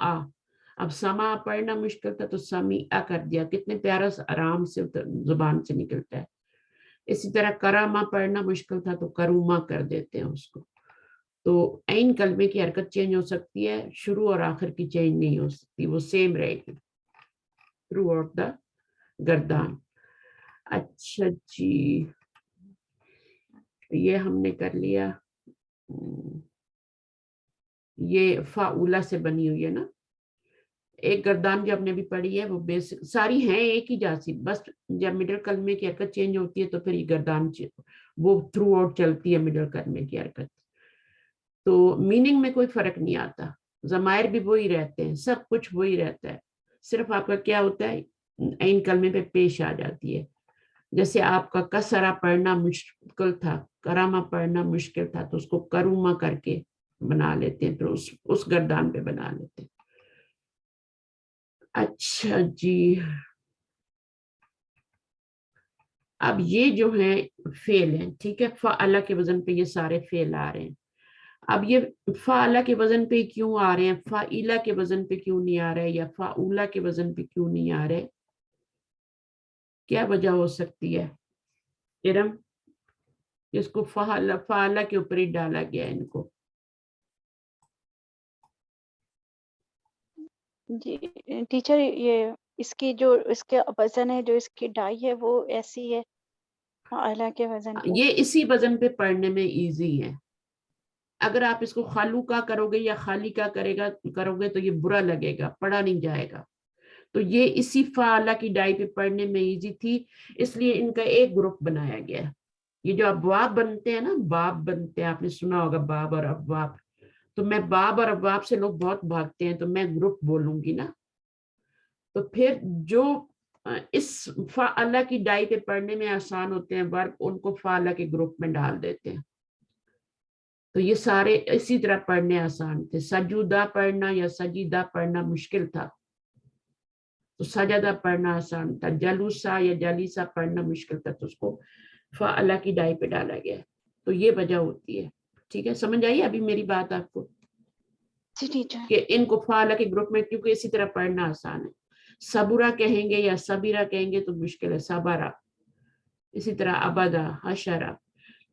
اب سمع پڑھنا مشکل تھا تو سمیع کر دیا, کتنے پیارا آرام سے زبان سے نکلتا ہے. اسی طرح کرامہ پڑھنا مشکل تھا تو کرومہ کر دیتے ہیں اس کو. تو عین کلمے کی حرکت چینج ہو سکتی ہے, شروع اور آخر کی چینج نہیں ہو سکتی, وہ سیم رہے گی تھرو آؤٹ دا گردان. اچھا جی, یہ ہم نے کر لیا. یہ فاؤلا سے بنی ہوئی ہے نا, ایک گردان جو ہم نے بھی پڑھی ہے وہ بیسک ساری ہیں ایک ہی جیسی, بس جب مڈل کلمے کی حرکت چینج ہوتی ہے تو پھر یہ گردان وہ تھرو آؤٹ چلتی ہے مڈل کلمے کی حرکت. تو میننگ میں کوئی فرق نہیں آتا, ضمائر بھی وہی رہتے ہیں, سب کچھ وہی رہتا ہے, صرف آپ کا کیا ہوتا ہے عین کلمے پہ پیش آ جاتی ہے. جیسے آپ کا کسرا پڑھنا مشکل تھا, کرامہ پڑھنا مشکل تھا, تو اس کو کرومہ کر کے بنا لیتے ہیں, پھر اس گردان پہ بنا لیتے ہیں. اچھا جی, اب یہ جو ہیں فعل ہیں, ٹھیک ہے, فعلا کے وزن پہ یہ سارے فعل آ رہے ہیں. اب یہ فعلا کے وزن پہ کیوں آ رہے ہیں, فعیلا کے وزن پہ کیوں نہیں آ رہے, یا فعولا کے وزن پہ کیوں نہیں آ رہے, کیا وجہ ہو سکتی ہے ارم؟ اس کو فعلا کے اوپر ہی ڈالا گیا ہے ان کو. جی ٹیچر, یہ اس کی جو اس کے وزن ہے, جو اس کی ڈائی ہے وہ ایسی ہے اعلیٰ کے وزن پہ. یہ اسی وزن پہ پڑھنے میں ایزی ہے. اگر آپ اس کو خالو کا کرو گے یا خالی کا کرو گے تو یہ برا لگے گا, پڑھا نہیں جائے گا. تو یہ اسی فعلا کی ڈائی پہ پڑھنے میں ایزی تھی, اس لیے ان کا ایک گروپ بنایا گیا. یہ جو ابواب بنتے ہیں نا, باب بنتے ہیں, آپ نے سنا ہوگا باب اور ابواب, تو میں باب اور ابواب سے لوگ بہت بھاگتے ہیں, تو میں گروپ بولوں گی نا. تو پھر جو اس فعلا کی ڈائی پہ پڑھنے میں آسان ہوتے ہیں ورب, ان کو فعلا کے گروپ میں ڈال دیتے ہیں. تو یہ سارے اسی طرح پڑھنے آسان تھے. سجودہ پڑھنا یا سجیدہ پڑھنا مشکل تھا تو سجدہ پڑھنا آسان تھا. جلوسا یا جلیسا پڑھنا مشکل تھا تو اس کو فعلا کی ڈائی پہ ڈالا گیا. تو یہ وجہ ہوتی ہے, ٹھیک ہے, سمجھ آئی ابھی میری بات آپ کو؟ جی ٹیچر. کہ ان کو فعلا کے گروپ میں, کیونکہ اسی طرح پڑھنا آسان ہے. صبرا کہیں گے یا صبیرہ کہیں گے تو مشکل ہے, صبرا. اسی طرح ابدا, حشرا.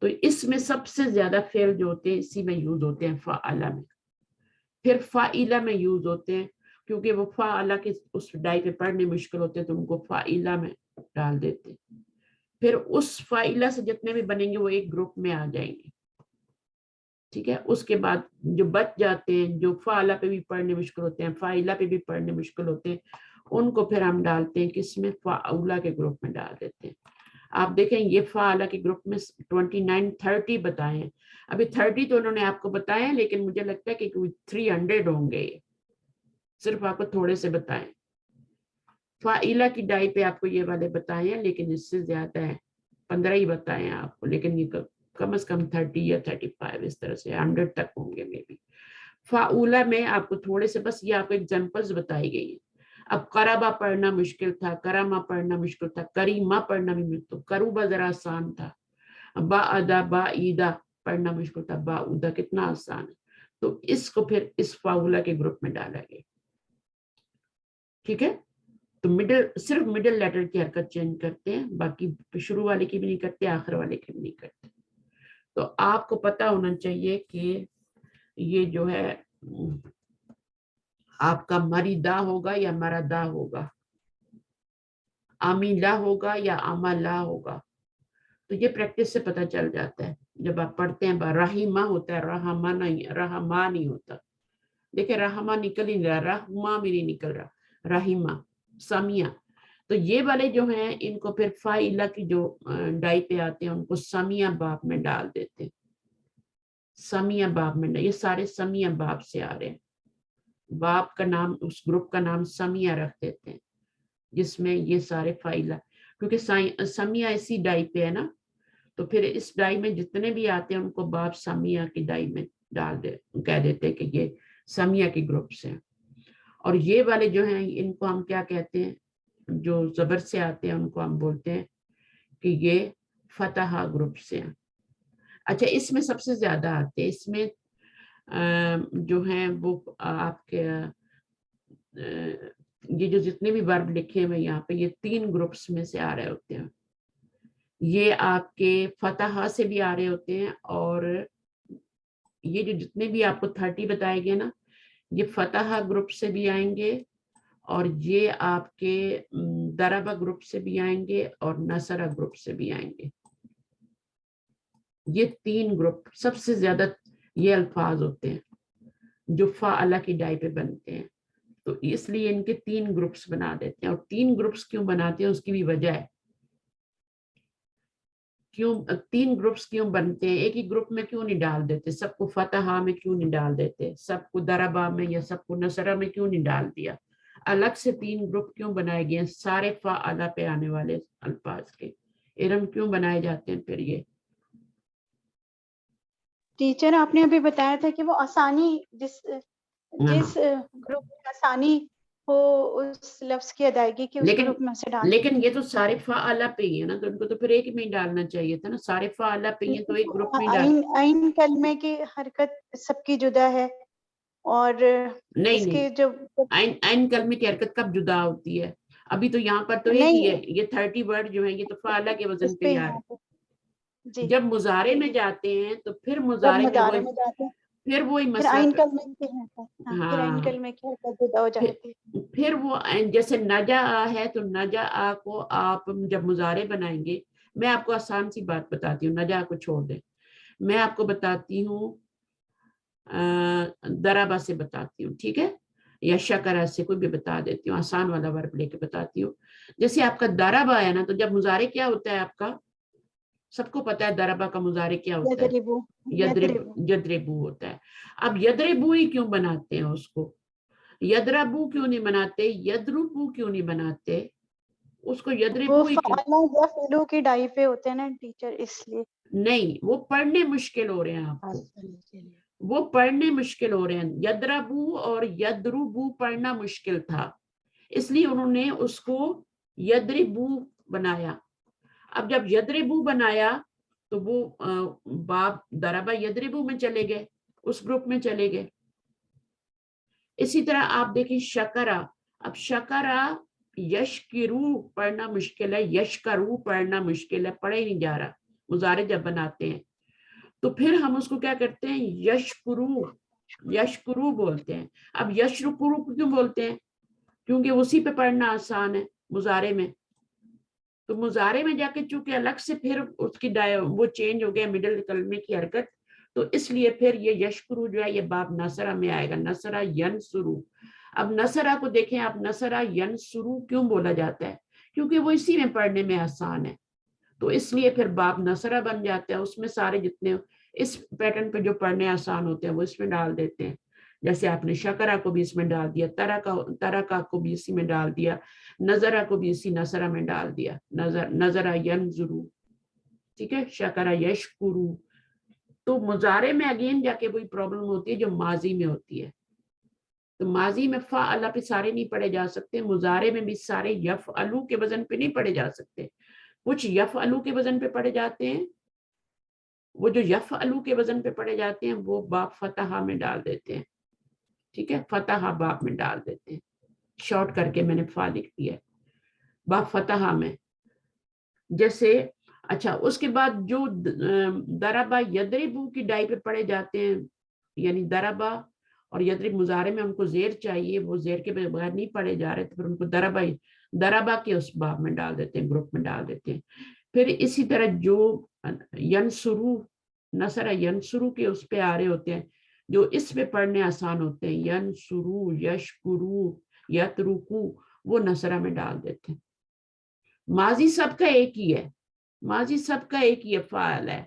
تو اس میں سب سے زیادہ فعل جو ہوتے ہیں اسی میں یوز ہوتے ہیں فعلا میں. پھر فعیلا میں یوز ہوتے ہیں کیونکہ وہ فعلا کے اس ڈائی پہ پڑھنے مشکل ہوتے ہیں تو ان کو فعیلا میں ڈال دیتے ہیں. پھر اس فعیلا سے جتنے بھی بنیں گے وہ ایک گروپ میں آ جائیں گے, ٹھیک ہے. اس کے بعد جو بچ جاتے ہیں, جو فعلا پہ بھی پڑھنے مشکل ہوتے ہیں, فعیلا پہ بھی پڑھنے مشکل ہوتے ہیں, ان کو پھر ہم ڈالتے ہیں کس میں, فعولا کے گروپ میں ڈال دیتے ہیں. آپ دیکھیں یہ فعلا کے گروپ میں 29-30 بتائے ہیں. ابھی 30 تو انہوں نے آپ کو بتایا ہے, لیکن مجھے لگتا ہے کہ 300 ہوں گے, صرف آپ کو تھوڑے سے بتائیں. فعیلا کی ڈائی پہ آپ کو یہ والے بتائے ہیں, لیکن اس سے زیادہ ہے, 15 ہی بتائے ہیں آپ کو, لیکن یہ کم از کم 30 یا 35 اس طرح سے 100 تک ہوں گے مے بی. فعولا میں آپ کو تھوڑے سے, بس یہ آپ کو ایگزامپلز بتائی گئی ہیں. اب قربہ پڑھنا مشکل تھا, کرامہ پڑھنا مشکل تھا, کریمہ پڑھنا بھی مشکل, کروبہ ذرا آسان تھا. باعدہ, باعیدہ پڑھنا مشکل تھا, باعودہ کتنا آسان ہے. تو اس کو پھر اس فاؤلا کے گروپ میں ڈالا گیا. ٹھیک ہے, تو صرف مڈل لیٹر کی حرکت چینج کرتے ہیں, باقی شروع والے کی بھی نہیں کرتے, آخر والے کی بھی نہیں کرتے. تو آپ کو پتا ہونا چاہیے کہ یہ جو ہے آپ کا مریدا ہوگا یا مردا ہوگا, آمیلا ہوگا یا آمالا ہوگا. تو یہ پریکٹس سے پتہ چل جاتا ہے. جب آپ پڑھتے ہیں رحیمہ ہوتا ہے, رحمہ نہیں ہوتا. دیکھیں رحمہ نکل ہی نہیں رہا, رحمہ بھی نہیں نکل رہا, رحیمہ, سمیہ. تو یہ والے جو ہیں ان کو پھر فائلہ کی جو ڈائی پہ آتے ہیں ان کو سمیہ باب میں ڈال دیتے ہیں. سمیہ باب میں, یہ سارے سمیہ باب سے آ رہے ہیں. باب کا نام, اس گروپ کا نام سمیہ رکھ دیتے ہیں جس میں یہ سارے فائلہ, کیونکہ سمیہ اسی ڈائی پہ ہے نا, تو پھر اس ڈائی میں جتنے بھی آتے ہیں ان کو باب سمیہ کی ڈائی میں ڈال دے, کہہ دیتے کہ یہ سمیہ کے گروپ سے ہیں. اور یہ والے جو ہیں ان کو ہم کیا کہتے ہیں, جو زبر سے آتے ہیں ان کو ہم بولتے ہیں کہ یہ فتحہ گروپ سے ہیں. اچھا, اس میں سب سے زیادہ آتے ہیں, اس میں جو ہیں وہ آپ کے یہ جو جتنے بھی ورب لکھے ہوئے یہاں پہ یہ 3 گروپس میں سے آ رہے ہوتے ہیں. یہ آپ کے فتحہ سے بھی آ رہے ہوتے ہیں, اور یہ جو جتنے بھی آپ کو 30 بتائے گئے نا, یہ فتحہ گروپ سے بھی آئیں گے, اور یہ آپ کے دربہ گروپ سے بھی آئیں گے, اور نصرہ گروپ سے بھی آئیں گے. یہ 3 گروپ سب سے زیادہ یہ الفاظ ہوتے ہیں جو فعلہ کی ڈائی پہ بنتے ہیں. تو اس لیے ان کے 3 گروپس بنا دیتے ہیں. اور 3 گروپس کیوں بناتے ہیں اس کی بھی وجہ ہے. کیوں 3 گروپس کیوں بنتے ہیں, ایک ہی گروپ میں کیوں نہیں ڈال دیتے, سب کو فتحہ میں کیوں نہیں ڈال دیتے, سب کو دربہ میں یا سب کو نصرہ میں کیوں نہیں ڈال دیا, الگ سے 3 گروپ کیوں بنائے گئے ہیں سارے فعلہ پہ آنے والے الفاظ کے, ارم کیوں بنائے جاتے ہیں پھر یہ. ٹیچر آپ نے ابھی بتایا تھا کہ وہ آسانی جس گروپ میں آسانی ہو اس لفظ کی ادائیگی کی اس گروپ میں سے ڈال. لیکن یہ تو سارے فعلہ پہ ہی ہے نا, تو ان کو تو پھر ایک میں ہی ڈالنا چاہیے تھا نا. سارے فعلہ پہ ہی ہیں تو ایک گروپ میں ڈال. عین کلمے کی حرکت سب کی جدا ہے, اور اس کی جو عین کلمے کی حرکت کب جدا ہوتی ہے, ابھی تو یہاں پر تو ایک ہی ہے. یہ 30 ورڈ جو ہیں یہ تو فعلہ کے وزن پہ ہی آ رہے. جب مضارع میں جاتے ہیں تو پھر مضارع میں جاتے ہیں پھر وہی پھر مسئلہ. عین کلمے کی حرکت, پھر عین کلمے کی حرکت جدا ہو جاتی ہے. پھر وہ جیسے نجا ہے تو نجا کو آپ جب مضارع بنائیں گے, میں آپ کو آسان سی بات بتاتی ہوں, نجا کو چھوڑ دیں, میں آپ کو بتاتی ہوں دربہ سے بتاتی ہوں, ٹھیک ہے, یا شکرہ سے کوئی بھی بتا دیتی ہوں, آسان والا ورب لے کے بتاتی ہوں. جیسے آپ کا دربہ ہے نا, تو جب مضارع کیا ہوتا ہے آپ کا, سب کو پتا ہے دربہ کا مضارع کیا ہوتا ہے, یدربو ہوتا ہے. اب یدربو ہی کیوں بناتے ہیں اس کو, یدربو کیوں نہیں بناتے, یدربو کیوں نہیں بناتے اس کو, یدربو ہی کیوں. وہ فعلوں کی ڈائی پہ ہوتے ہیں نا ٹیچر, اس لیے نہیں, وہ پڑھنے مشکل ہو رہے ہیں آپ کو, وہ پڑھنے مشکل ہو رہے ہیں. یدربو اور یدربو پڑھنا مشکل تھا, اس لیے انہوں نے اس کو یدربو بنایا. اب جب یدربو بنایا تو وہ باب دربہ یدربو میں چلے گئے, اس گروپ میں چلے گئے. اسی طرح آپ دیکھیں شکرہ, اب شکرہ یشکرو پڑھنا مشکل ہے, یشکرو پڑھنا مشکل ہے, پڑھے ہی نہیں جا رہا. مضارع جب بناتے ہیں تو پھر ہم اس کو کیا کرتے ہیں, یشکرو بولتے ہیں. اب یشکرو کیوں بولتے ہیں, کیونکہ اسی پہ پڑھنا آسان ہے مضارع میں. تو مضارع میں جا کے چونکہ الگ سے پھر اس کی وہ چینج ہو گیا مڈل کلمے کی حرکت, تو اس لیے پھر یہ یشکرو جو ہے یہ باب نصرہ میں آئے گا, نصرہ ینصرو. اب نصرہ کو دیکھیں آپ, نصرہ ینصرو کیوں بولا جاتا ہے, کیونکہ وہ اسی میں پڑھنے میں آسان ہے, تو اس لیے پھر باب نصرہ بن جاتا ہے. اس میں سارے جتنے اس پیٹرن پہ جو پڑھنے آسان ہوتے ہیں وہ اس میں ڈال دیتے ہیں. جیسے آپ نے شکرہ کو بھی اس میں ڈال دیا, ترکہ کو بھی اسی میں ڈال دیا, نظرہ کو بھی اسی نصرہ میں ڈال دیا, نظرہ ینظرو, ٹھیک ہے, شکرہ یشکرو. تو مضارع میں اگین جا کے وہی پرابلم ہوتی ہے جو ماضی میں ہوتی ہے. تو ماضی میں فعل پہ سارے نہیں پڑھے جا سکتے, مضارع میں بھی سارے یفعلو کے وزن پہ نہیں پڑھے جا سکتے, کچھ یفعلو کے وزن پہ پڑھے جاتے ہیں وہ جو یفعلو کے وزن پہ پڑے جاتے ہیں وہ باب فتحہ میں ڈال دیتے ہیں. ٹھیک ہے, فتحہ باب میں ڈال دیتے ہیں, شارٹ کر کے میں نے فا لکھ دیا باب فتحہ میں. جیسے اچھا اس کے بعد جو دربا یدربو کی ڈائی پہ پڑے جاتے ہیں, یعنی دربا اور یدرب مضارع میں ان کو زیر چاہیے, وہ زیر کے بغیر نہیں پڑے جا رہے, تو پھر ان کو دربا کے اس باب میں ڈال دیتے ہیں, گروپ میں ڈال دیتے ہیں. پھر اسی طرح جو ینسرو نصر ینسرو کے اس پہ آ رہے ہوتے ہیں, جو اس پہ پڑھنے آسان ہوتے ہیں, ینسرو, یشکرو, یترکو, وہ نصرہ میں ڈال دیتے ہیں. ماضی سب کا ایک ہی ہے, ماضی سب کا ایک ہی فعل ہے,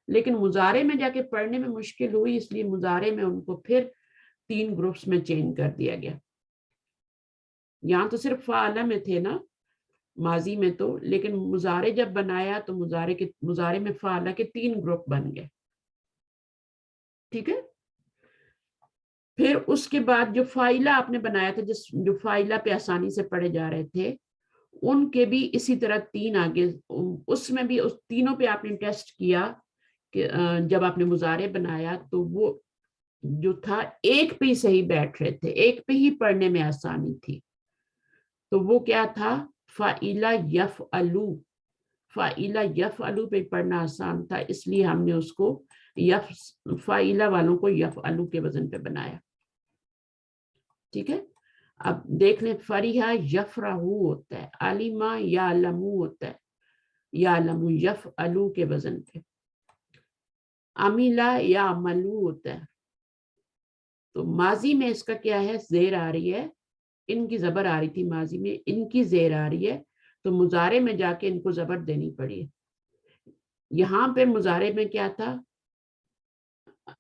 لیکن مضارع میں جا کے پڑھنے میں مشکل ہوئی, اس لیے مضارع میں ان کو پھر 3 گروپس میں چینج کر دیا گیا. یہاں تو صرف فعلہ میں تھے نا ماضی میں تو, لیکن مضارع جب بنایا تو مضارع میں فعلہ کے 3 گروپ بن گئے. ٹھیک ہے, پھر اس کے بعد جو فاعلہ آپ نے بنایا تھا, جو فاعلہ پہ آسانی سے پڑھے جا رہے تھے, ان کے بھی اسی طرح 3 آگے, اس میں بھی اس تینوں پہ آپ نے ٹیسٹ کیا کہ جب آپ نے مضارع بنایا تو وہ جو تھا ایک پہ ہی صحیح بیٹھ رہے تھے, ایک پہ ہی پڑھنے میں آسانی تھی. تو وہ کیا تھا, فاعلہ یفعلو, فاعلہ یفعلو پہ پڑھنا آسان تھا, اس لیے ہم نے اس کو فاعلہ والوں کو یفعلو کے وزن پہ بنایا. ٹھیک ہے, اب دیکھ لیں, فریحہ یفرحو ہوتا ہے, علیمہ یعلمو ہوتا ہے, یعلمو یفعلو کے وزن پہ, عمیلہ یعملو ہوتا ہے. تو ماضی میں اس کا کیا ہے, زیر آ رہی ہے, ان کی زبر آ رہی تھی ماضی میں, ان کی زیر آ رہی ہے, تو مضارع میں جا کے ان کو زبر دینی پڑی ہے. یہاں پہ مضارع میں کیا تھا,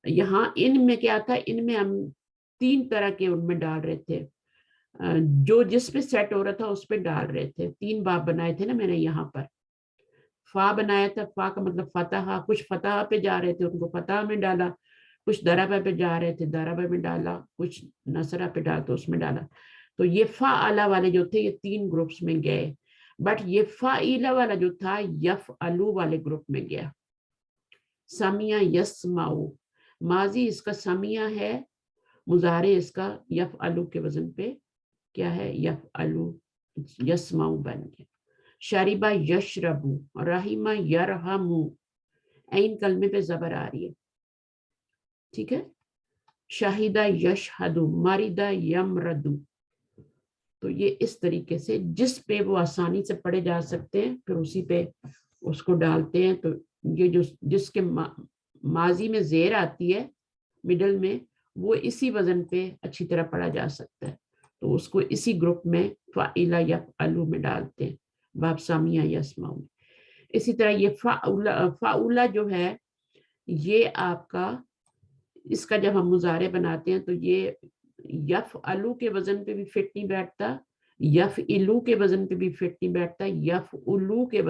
یہاں ان میں کیا تھا, ان میں ہم 3 طرح کے ان میں ڈال رہے تھے, جو جس پہ سیٹ ہو رہا تھا اس پہ ڈال رہے تھے. 3 باب بنائے تھے نا میں نے, یہاں پر فا بنایا تھا, فا کا مطلب فتح, کچھ فتح پہ جا رہے تھے ان کو فتح میں ڈالا, کچھ دربہ پہ جا رہے تھے دربہ میں ڈالا, کچھ نصرہ پہ ڈالا تو اس میں ڈالا. تو یہ فاعلہ والے جو تھے یہ 3 گروپس میں گئے, بٹ یہ فاعلہ والا جو تھا یفعلو والے گروپ میں گیا. سمیع یسمعو, ماضی اس کا سمیع ہے, مضارع اس کا یفعلو کے وزن پہ کیا ہے, یفعلو یسمعو بن گیا. شربہ یشربو, رحمہ یرحمو, عین کلمے پہ زبر آ رہی ہے. ٹھیک ہے, شاہدہ یشہدو, مردہ یمردو. تو یہ اس طریقے سے جس پہ وہ آسانی سے پڑھے جا سکتے ہیں پھر اسی پہ اس کو ڈالتے ہیں. تو یہ جو جس کے ماضی میں زیر آتی ہے مڈل میں, وہ اسی وزن پہ اچھی طرح پڑھا جا سکتا ہے, تو اس کو اسی گروپ میں فاعلہ یفعلو میں ڈالتے ہیں, باب سمیع یسمعو. اسی طرح یہ فاعلہ جو ہے یہ آپ کا, اس کا جب ہم مضارع بناتے ہیں تو یہ یفعلو کے وزن پہ بھی فٹ نہیں بیٹھتا, یفعلو کے وزن پہ بھی فٹ نہیں بیٹھتا, یفعلو کے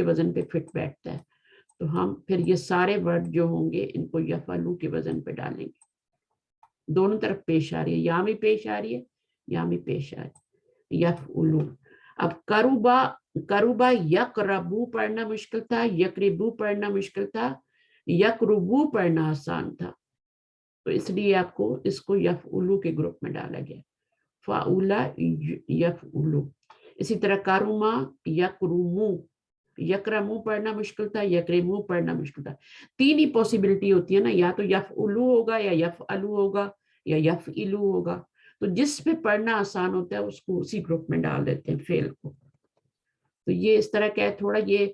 وزن پہ فٹ بیٹھتا ہے. تو ہم پھر یہ سارے ورڈ جو ہوں گے ان کو یفعلو کے وزن پہ ڈالیں گے. دونوں طرف پیش آ رہی ہے, یہاں بھی پیش آ رہی ہے, یہاں بھی پیش آ رہی ہے, یفعلو. اب کروبا یقربو پڑھنا مشکل تھا, یقربو پڑھنا مشکل تھا, یقربو پڑھنا آسان تھا, تو اس لیے آپ کو اس کو یفعلو کے گروپ میں ڈالا گیا, فاعلہ یفعلو. اسی طرح کارما یکرمو, یکرمو پڑھنا مشکل تھا, یکرمو پڑھنا مشکل تھا. 3 ہی پوسیبلٹی ہوتی ہے نا, یا تو یفعلو ہوگا, یا یفعلو ہوگا, یا یفعلو ہوگا. تو جس پہ پڑھنا آسان ہوتا ہے اس کو اسی گروپ میں ڈال دیتے ہیں فعل کو. تو یہ اس طرح کا ہے, تھوڑا یہ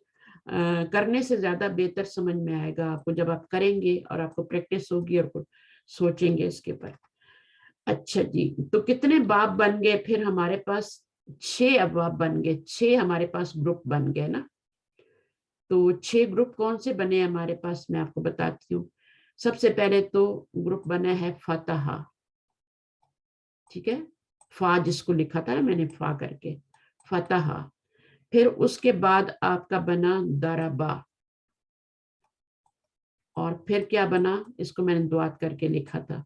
کرنے سے زیادہ بہتر سمجھ میں آئے گا آپ کو جب آپ کریں گے اور آپ کو پریکٹس ہوگی اور سوچیں گے اس کے پر. اچھا جی, تو کتنے باب بن گئے, پھر ہمارے پاس 6 ابواب بن گئے, 6 ہمارے پاس گروپ بن گئے نا. تو 6 گروپ کون سے بنے ہمارے پاس, میں آپ کو بتاتی ہوں. سب سے پہلے تو گروپ بنا ہے فتحہ. ٹھیک ہے, فا جس کو لکھا تھا نا میں نے فا کر کے, فتحہ. پھر اس کے بعد آپ کا بنا دربا, اور پھر کیا بنا, اس کو میں نے دعات کر کے لکھا تھا,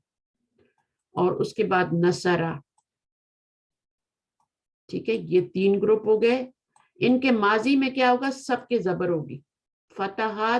اور اس کے بعد نصرہ. ٹھیک ہے, یہ 3 گروپ ہو گئے. ان کے ماضی میں کیا ہوگا, سب کے زبر ہوگی, فتح,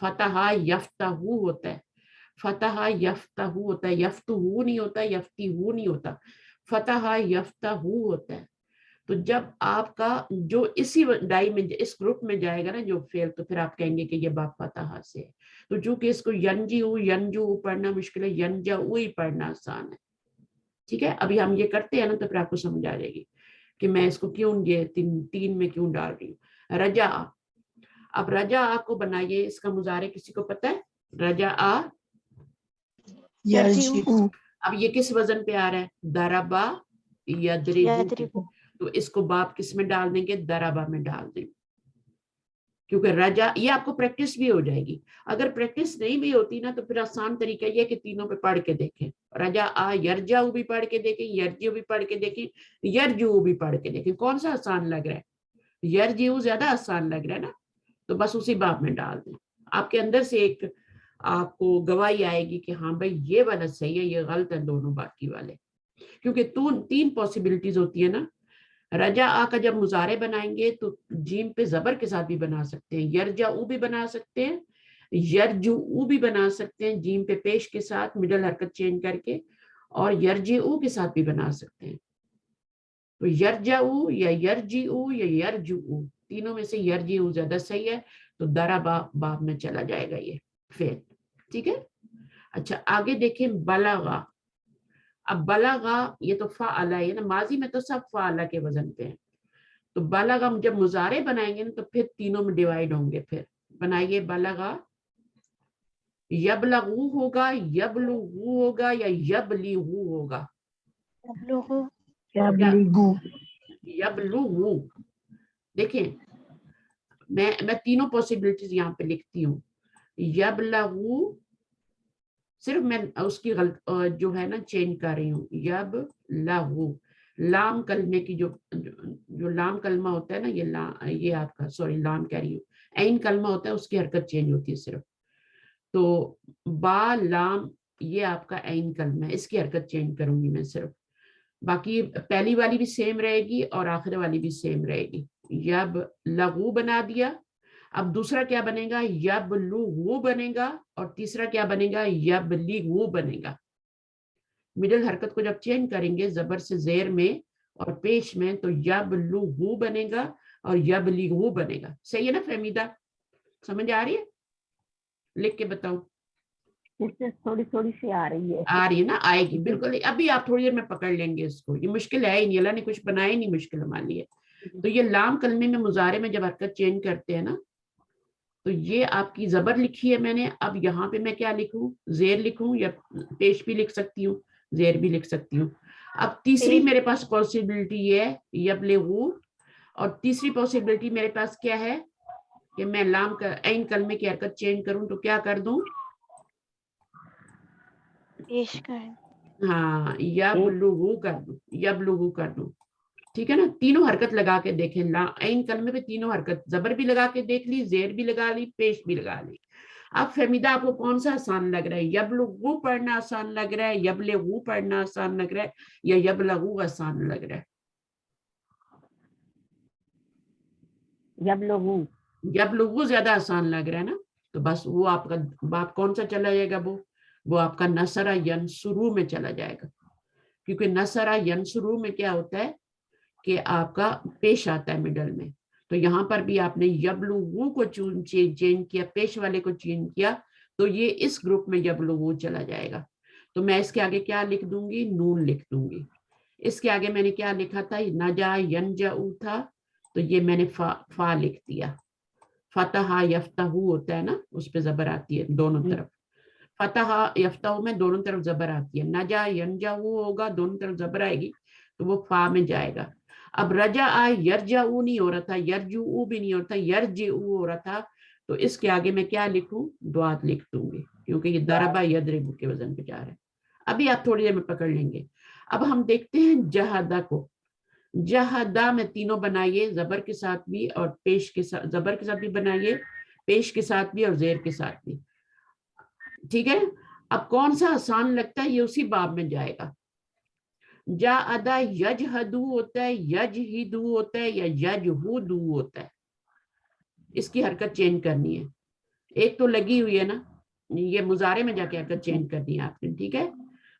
فتح یفتہو ہوتا ہے, فتح یفتہو ہوتا ہے, یفتہو نہیں ہوتا, یفتہو نہیں ہوتا, فتح یفتہو ہوتا ہے. تو جب آپ کا جو اسی ڈائی میں اس گروپ میں جائے گا نا جو فعل, تو پھر آپ کہیں گے کہ یہ باب فتح سے ہے. تو چونکہ اس کو ینجیو ینجو پڑھنا مشکل ہے, ینجو ہی پڑھنا آسان ہے. ٹھیک ہے, ابھی ہم یہ کرتے ہیں نا تو پھر آپ کو سمجھ آ جائے گی کہ میں اس کو کیوں یہ تین میں کیوں ڈال رہی ہوں. رجا, اب رجا کو بنائیے, اس کا مضارع کسی کو پتہ ہے؟ رجا یرجعو. اب یہ کس وزن پہ آ رہا ہے؟ دربا یدربو. تو اس کو باب کس میں ڈال دیں گے؟ دربا میں ڈال دیں گے, کیونکہ رجا یہ آپ کو پریکٹس بھی ہو جائے گی. اگر پریکٹس نہیں بھی ہوتی نا تو پھر آسان طریقہ یہ کہ تینوں پہ پڑھ کے دیکھیں. رجا یرجعو بھی پڑھ کے دیکھیں, یرجعو بھی پڑھ کے دیکھیں, یرجعو بھی پڑھ کے دیکھیں. کون سا آسان لگ رہا ہے؟ یرجعو زیادہ آسان لگ رہا ہے نا, تو بس اسی باب میں ڈال دیں. آپ کے اندر سے ایک آپ کو گواہی آئے گی کہ ہاں بھائی یہ والا صحیح ہے, یہ غلط ہے دونوں باقی والے. کیونکہ تین پاسبلٹیز ہوتی ہے نا. رجا کا جب مضارع بنائیں گے تو جیم پہ زبر کے ساتھ بھی بنا سکتے ہیں, یرجعو بھی بنا سکتے ہیں, یرجعو بھی بنا سکتے ہیں جیم پہ پیش کے ساتھ مڈل حرکت چینج کر کے, اور یرجعو کے ساتھ بھی بنا سکتے ہیں. تو یرجعو یا یرجعو یا یرجعو, تینوں میں سے یرجعو زیادہ صحیح ہے. تو دربا باب میں چلا جائے گا یہ فعل. ٹھیک ہے. اچھا آگے دیکھیں بلغا. اب بلغا یہ تو فعل ہے نا, ماضی میں تو سب فعل کے وزن پہ ہیں. تو بلغا جب مضارع بنائیں گے نا تو پھر تینوں میں ڈیوائیڈ ہوں گے. پھر بنائیے بلغا. یبلغو ہوگا, یبلغو ہوگا یا یبلیغو ہوگا؟ یبلغو. دیکھیں میں تینوں پاسبلٹیز یہاں پہ لکھتی ہوں. یبلغو صرف میں اس کی غلط جو ہے نا چینج کر رہی ہوں. یبلغو لام کلمے کی جو لام کلمہ ہوتا ہے نا, یہ آپ کا سوری لام کہہ رہی ہوں, عین کلمہ ہوتا ہے اس کی حرکت چینج ہوتی ہے صرف. تو با لام یہ آپ کا عین کلمہ ہے, اس کی حرکت چینج کروں گی میں صرف. باقی پہلی والی بھی سیم رہے گی اور آخر والی بھی سیم رہے گی. یبلغو بنا دیا. اب دوسرا کیا بنے گا؟ یبلغو بنے گا, اور تیسرا کیا بنے گا؟ یبلیغو بنے گا. مڈل حرکت کو جب چینج کریں گے زبر سے زیر میں اور پیش میں, تو یبلغو بنے گا اور یبلیغو بنے گا. صحیح ہے نا فہمیدہ؟ سمجھ آ رہی ہے؟ لکھ کے بتاؤ. تھوڑی تھوڑی سی آ رہی ہے. آ رہی ہے نا, آئے گی بالکل. ابھی آپ تھوڑی دیر میں پکڑ لیں گے اس کو, یہ مشکل ہے ہی نہیں, اللہ نے کچھ بنایا نہیں مشکل ہمارے لیے. تو یہ لام کلمے میں مضارع میں جب حرکت چینج کرتے ہیں نا, تو یہ آپ کی زبر لکھی ہے میں نے. اب یہاں پہ میں کیا لکھوں؟ زیر لکھوں یا پیش بھی لکھ سکتی ہوں, زیر بھی لکھ سکتی ہوں. اب تیسری میرے پاس پاسبلٹی یہ ہے یبلغو, اور تیسری پاسبلٹی میرے پاس کیا ہے کہ میں لام کا عین کلمے کی حرکت چینج کروں. تو کیا کر دوں؟ ہاں یبلغو کر دوں, یبلغو کر دوں. ٹھیک ہے نا. تینوں حرکت لگا کے دیکھیں, عین کلمے پہ تینوں حرکت, زبر بھی لگا کے دیکھ لی, زیر بھی لگا لی, پیش بھی لگا لی. اب فہمیدہ آپ کو کون سا آسان لگ رہا ہے؟ یبلغو پڑھنا آسان لگ رہا ہے, یبلغو پڑھنا آسان لگ رہا ہے, یا یبلغو آسان لگ رہا ہے؟ یبلغو. یبلغو زیادہ آسان لگ رہا ہے نا. تو بس وہ آپ کا باب کون سا چلا جائے گا؟ وہ آپ کا نصرہ ینصرو میں چلا جائے گا. کیونکہ نصرہ ینصرو میں کیا ہوتا ہے کہ آپ کا پیش آتا ہے مڈل میں. تو یہاں پر بھی آپ نے یبلغو کو چینج کیا, پیش والے کو چینج کیا, تو یہ اس گروپ میں یبلغو چلا جائے گا. تو میں اس کے آگے کیا لکھ دوں گی؟ نون لکھ دوں گی. اس کے آگے میں نے کیا لکھا تھا؟ نجا ینجعو تھا, تو یہ میں نے فا لکھ دیا. فتح یفتہو ہوتا ہے نا, اس پہ زبر آتی ہے دونوں طرف. فتح یفتہو میں دونوں طرف زبر آتی ہے. نجا ینجعو ہوگا, دونوں طرف زبر آئے گی, تو وہ فا میں جائے گا. اب رجع یرجعو نہیں ہو رہا تھا, یرجعو بھی نہیں ہو رہا تھا, یرجعو ہو رہا تھا. تو اس کے آگے میں کیا لکھوں؟ دوات لکھ دوں گی, کیونکہ یہ دربا یدربو کے وزن پہ جا رہا ہے. ابھی آپ تھوڑی دیر میں پکڑ لیں گے. اب ہم دیکھتے ہیں جہدہ کو. جہدہ میں تینوں بنائیے, زبر کے ساتھ بھی اور پیش کے ساتھ, زبر کے ساتھ بھی بنائیے, پیش کے ساتھ بھی اور زیر کے ساتھ بھی. ٹھیک ہے. اب کون سا آسان لگتا ہے یہ اسی باب میں جائے گا. جاء یجہدو ہوتا ہے, یجہدو ہوتا ہے, یا یجہدو ہوتا ہے. اس کی حرکت چینج کرنی ہے. ایک تو لگی ہوئی ہے نا, یہ مضارع میں جا کے اگر چینج کرنی ہے آپ نے, ٹھیک ہے,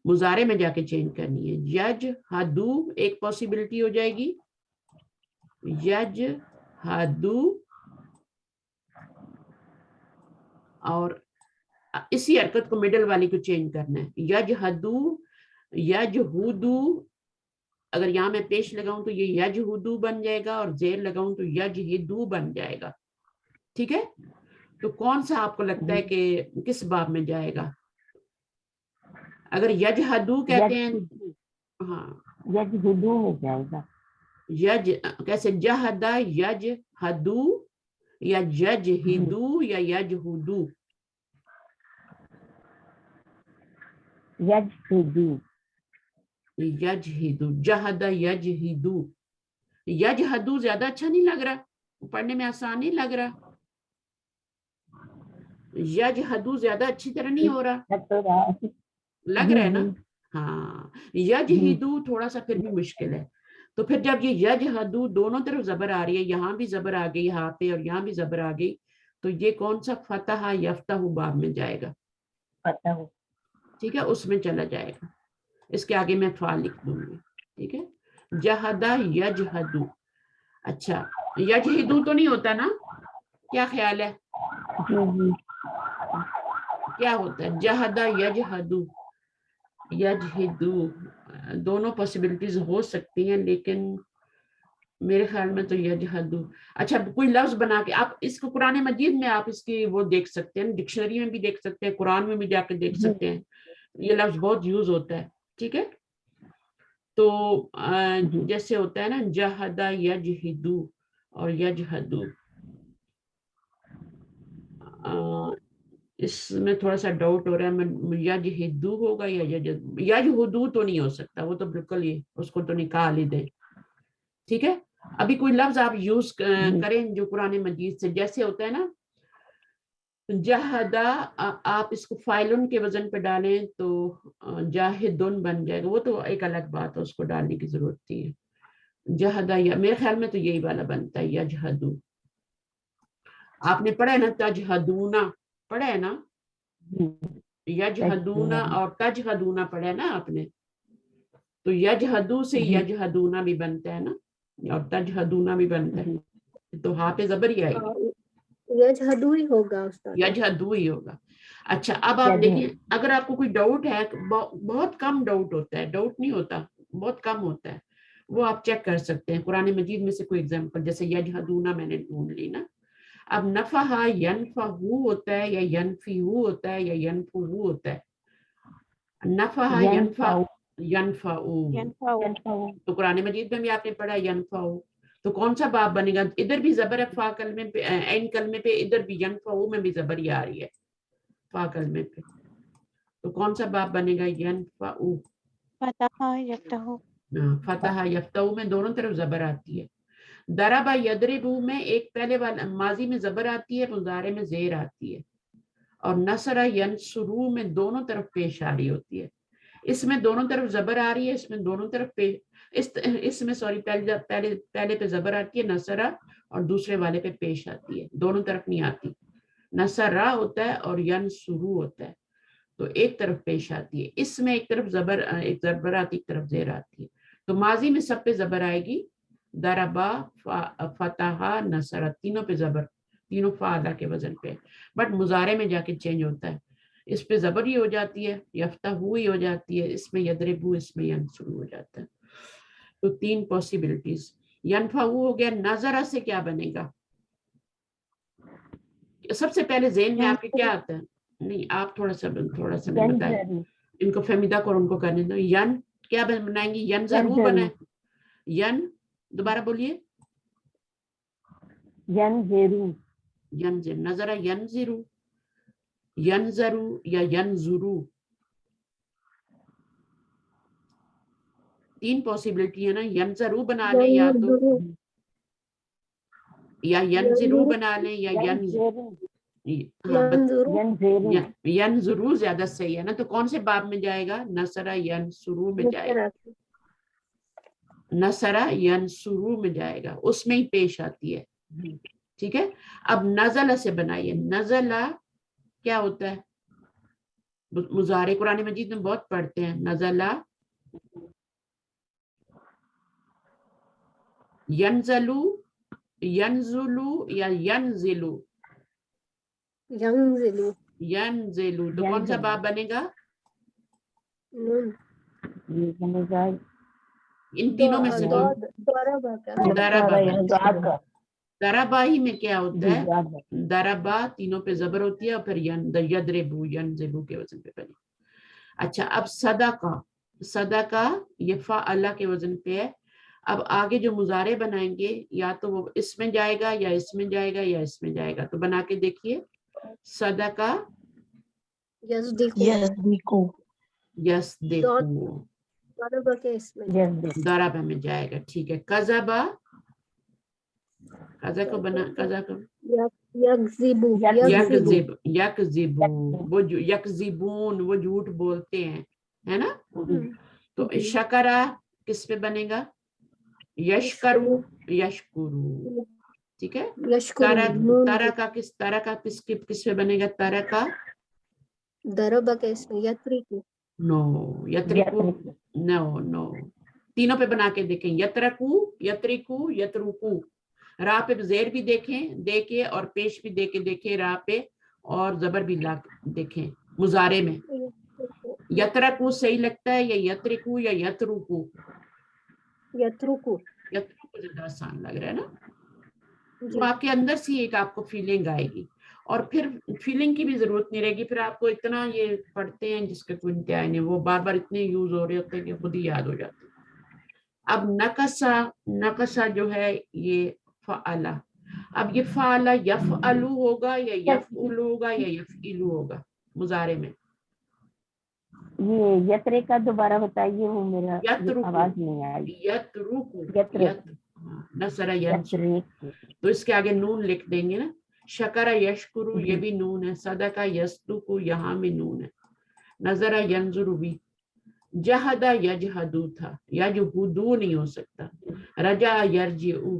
مضارع میں جا کے چینج کرنی ہے. یج ہدو ایک پاسبلٹی ہو جائے گی, یج ہدو, اور اسی حرکت کو مڈل والی کو چینج کرنا ہے. یج ہدو, یج ہدو, اگر یہاں میں پیش لگاؤں تو یہ یج ہدو بن جائے گا, اور زیر لگاؤں تو یج ہدو بن جائے گا. ٹھیک ہے, تو کون سا آپ کو لگتا ہے کہ کس باب میں جائے گا؟ اگر یج ہدو کہتے ہیں, ہاں یج ہدو میں جائے گا. یج کیسے, جہدا یج ہدو, یا جج ہدو, یا یج ہدو؟ یج ہدو. یج ہدو, جہدا یج ہدو. یج ہدو زیادہ اچھا نہیں لگ رہا, پڑھنے میں آسان نہیں لگ رہا. یج ہدو زیادہ اچھی طرح نہیں ہو رہا, لگ رہا ہے نا. ہاں, یج ہدو تھوڑا سا پھر بھی مشکل ہے. تو پھر جب یہ یج ہدو دونوں طرف زبر آ رہی ہے, یہاں بھی زبر آ گئی ہاں پہ اور یہاں بھی زبر آ گئی, تو یہ کون سا فتح یفتح باب میں جائے گا؟ فتح. ٹھیک ہے, اس میں چلا جائے گا. اس کے آگے میں فا لکھ دوں گی. ٹھیک ہے, جہدا یج ہدو. اچھا, یج ہدو تو نہیں ہوتا نا, کیا خیال ہے کیا ہوتا ہے؟ جہدا یج ہدو, یج ہدو, دونوں پاسبلٹیز ہو سکتی ہیں, لیکن میرے خیال میں تو یج ہدو. اچھا, کوئی لفظ بنا کے آپ اس کو قرآن مجید میں آپ اس کی وہ دیکھ سکتے ہیں, ڈکشنری میں بھی دیکھ سکتے ہیں, قرآن میں بھی جا کے دیکھ سکتے ہیں, یہ لفظ بہت یوز ہوتا ہے. ٹھیک ہے, تو جیسے ہوتا ہے نا جہدا یج ہدو اور یج ہدو, اس میں تھوڑا سا ڈاؤٹ ہو رہا ہے, یج ہدو ہوگا یا یج ہدو تو نہیں ہو سکتا, وہ تو بالکل ہی اس کو تو نکال ہی دیں. ٹھیک ہے, ابھی کوئی لفظ آپ یوز کریں جو قرآن مجید سے, جیسے ہوتا ہے نا جہدا, آپ اس کو فائلن کے وزن پہ ڈالیں تو جاہدن بن جائے گا, وہ تو ایک الگ بات ہے, اس کو ڈالنے کی ضرورت نہیں ہے. جہدا, میرے خیال میں تو یہی والا بنتا ہے یجہدو. آپ نے پڑھا ہے نا تجہدونا, پڑھا ہے نا یجہدونا اور تجہدونا پڑھا ہے نا آپ نے, تو یجہدو سے یجہدونا بھی بنتا ہے نا, اور تجہدونا بھی بنتا ہے, تو ہاں پہ زبر ہی آئے گی, یجہدو ہی ہوگا استاد. یجہدو ہی ہوگا. اچھا, اب آپ دیکھیں, اگر آپ کو کوئی ڈاؤٹ ہے, بہت کم ڈاؤٹ ہوتا ہے, ڈاؤٹ نہیں ہوتا, بہت کم ہوتا ہے, وہ آپ چیک کر سکتے ہیں قرآن مجید میں سے کوئی ایگزامپل, جیسے یجہدونا میں نے ڈھونڈ لی نا. اب نفحہ ینفہو ہوتا ہے یا ینفیہو ہوتا ہے یا ینفہو ہوتا ہے؟ نفحہ ینفعو, تو قرآن مجید میں بھی آپ نے پڑھا ینفعو, تو کون سا باب بنے گا؟ ادھر بھی زبر ہے فا کلمے پہ, عین کلمے پہ, ادھر بھی ینفعو میں بھی زبر ہی آ رہی ہے فا کلمے پہ, تو کون سا باب بنے گا؟ ینفعو. فتح یفتح. فتح یفتح میں دونوں طرف زبر آتی ہے. دربا یدربو میں ایک پہلے والا ماضی میں زبر آتی ہے, مضارع میں زیر آتی ہے, اور نصر ینصرو میں دونوں طرف پیش آ رہی ہوتی ہے. اس میں دونوں طرف زبر آ رہی ہے, اس میں دونوں طرف اس میں سوری پہلے پہ زبر آتی ہے نصرہ, اور دوسرے والے پہ پیش آتی ہے, دونوں طرف نہیں آتی. نصرہ ہوتا ہے اور ینصرو ہوتا ہے, تو ایک طرف پیش آتی ہے. اس میں ایک طرف زبر آتی, ایک طرف زیر آتی ہے, تو ماضی میں سب پہ زبر آئے گی. دربا, فتح, نصرہ, تینوں پہ زبر, تینوں فعلہ کے وزن پہ, بٹ مضارع میں جا کے چینج ہوتا ہے, اس پہ زبر ہی ہو جاتی ہے, یفتحو ہی ہو جاتی ہے, اس میں یدربو, اس میں ینصرو ہو جاتا ہے. تو تین پاسبلٹیز. ینفعو ہو گیا, نظرہ سے کیا بنے گا؟ سب سے پہلے ذہن میں آپ کے کیا آتا ہے؟ نہیں, آپ تھوڑا سا میں بتائیں, ان کو فہمیدہ کو ان کو کرنے دو. ین کیا بنائیں گی؟ ین ضرور بنا, ین دوبارہ بولیے. ینظرو, ینظر, نظرہ ینظرو, ینظرو یا ینظرو, تین پاسبلٹی ہے نا. ینظرو بنا لیں یا تو, یا ینظرو بنا لیں یا ینظرو زیادہ صحیح ہے نا. تو کون سے باب میں جائے گا؟ نصرہ ینصرو میں جائے گا, نصرہ ینصرو میں جائے گا, اس میں ہی پیش آتی ہے. ٹھیک ہے. اب نزلہ سے بنائیے. نزلہ کیا ہوتا ہے؟ مضارع قرآن مجید میں بہت پڑھتے ہیں. نزلہ ینزلو، ینزلو یا ینزلو. ینزلو ینزلو تو کون سا باب بنے گا؟ نون. یہ بنے گا ان تینوں میں سے کون؟ ضربہ کا دربا. دربا ہی میں کیا ہوتا جی ہے؟ دربا تینوں پہ زبر ہوتی ہے اور پھر یدربو ینزلو کے وزن پہ بنے. اچھا اب صدقہ. صدقہ یہ فعل کے وزن پہ ہے. اب آگے جو مضارع بنائیں گے یا تو وہ اس میں جائے گا یا اس میں جائے گا یا اس میں جائے گا. تو بنا کے دیکھیے. صدقہ یصدقو یصدقو ضربہ کے اس میں دربا میں جائے گا. ٹھیک ہے. قذبہ قذا کو بنا قذا کو یکذبو یکذب یکذبو وہ یکذبون وہ جھوٹ بولتے ہیں ہے نا. تو شکرا کس پہ بنے گا؟ یشکرو یشکرو. ٹھیک ہے. ترکا کس پہ بنے گا؟ ترکا ضربہ کے اس میں یترکو نو یترکو نو تینوں پہ بنا کے دیکھیں. یترکو یترکو یترکو. راہ پہ زیر بھی دیکھیں اور پیش بھی دیکھیں راہ پہ اور زبر بھی دیکھیں. مضارع میں یترکو صحیح لگتا ہے یا یترکو یا یترکو؟ یترکو یترکو زیادہ آسان لگ رہا ہے نا. تو آپ کے اندر سے ایک آپ کو فیلنگ آئے گی اور پھر فیلنگ کی بھی ضرورت نہیں رہے گی. پھر آپ کو اتنا یہ پڑھتے ہیں جس کے کوئی انتہا نہیں. وہ بار بار اتنے یوز ہو رہے ہوتے ہیں کہ خود ہی یاد ہو جاتے ہیں. اب نقصہ جو ہے یہ فعل. اب یہ فعل یفعلو ہوگا یا یفعلو ہوگا یا یفعلو ہوگا مضارع میں؟ یہ یترے کا دوبارہ بتائیے. وہ میرا آواز نہیں آئی. یترکو نصر ینصر. تو اس کے آگے نون لکھ دیں گے نا. شکر یشکرو یہ بھی نون ہے. صدقہ یصدقو یہاں میں نون ہے. نظر ینظر بھی. جہدا یجہدو تھا. یجہدو نہیں ہو سکتا. رجع یرجعو.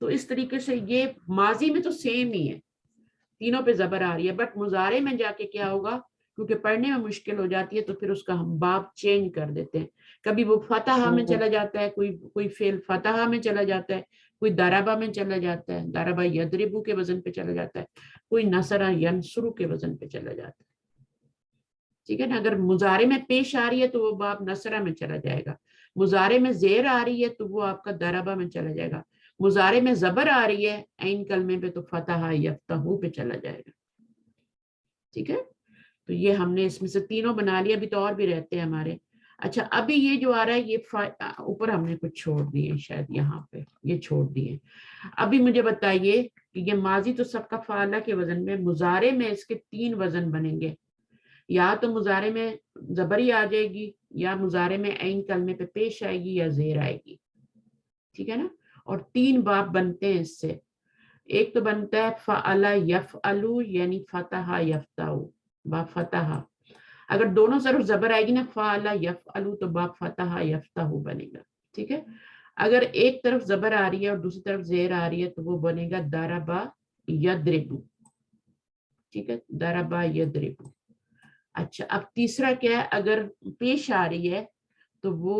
تو اس طریقے سے یہ ماضی میں تو سیم ہی ہے. تینوں پہ زبر آ رہی ہے. بٹ مضارع میں جا کے کیا ہوگا کیونکہ پڑھنے میں مشکل ہو جاتی ہے تو پھر اس کا ہم باب چینج کر دیتے ہیں. کبھی وہ فتحہ میں چلا جاتا ہے. کوئی فعل فتحہ میں چلا جاتا ہے. کوئی دربہ میں چلا جاتا ہے. دربہ یدربو کے وزن پہ چلا جاتا ہے. کوئی نصر ینصرو کے وزن پہ چلا جاتا ہے. ٹھیک ہے نا. اگر مضارع میں پیش آ رہی ہے تو وہ باب نصرہ میں چلا جائے گا. مضارع میں زیر آ رہی ہے تو وہ آپ کا دربہ میں چلا جائے گا. مضارع میں زبر آ رہی ہے عین کلمے پہ تو فتح یفتحو پہ چلا جائے گا. ٹھیک ہے. تو یہ ہم نے اس میں سے تینوں بنا لیا. ابھی تو اور بھی رہتے ہیں ہمارے. اچھا ابھی یہ جو آ رہا ہے یہ اوپر ہم نے کچھ چھوڑ دیے شاید یہاں پہ یہ چھوڑ دیے. ابھی مجھے بتائیے کہ یہ ماضی تو سب کا فعلہ کے وزن میں. مضارع میں اس کے 3 وزن بنیں گے. یا تو مضارع میں زبری آ جائے گی یا مضارع میں عین کلمے پہ پیش آئے گی یا زیر آئے گی. ٹھیک ہے نا. اور 3 باب بنتے ہیں اس سے. ایک تو بنتا ہے فعل یفعلو یعنی فتح یفتح باب فتح. اگر دونوں طرف زبر آئے گی نا فعل یفعلو تو باب فتح یفتح بنے گا. ٹھیک ہے. اگر ایک طرف زبر آ رہی ہے اور دوسری طرف زیر آ رہی ہے تو وہ بنے گا دربا یدربو. ٹھیک ہے. دربا یدربو. اچھا اب تیسرا کیا ہے؟ اگر پیش آ رہی ہے تو وہ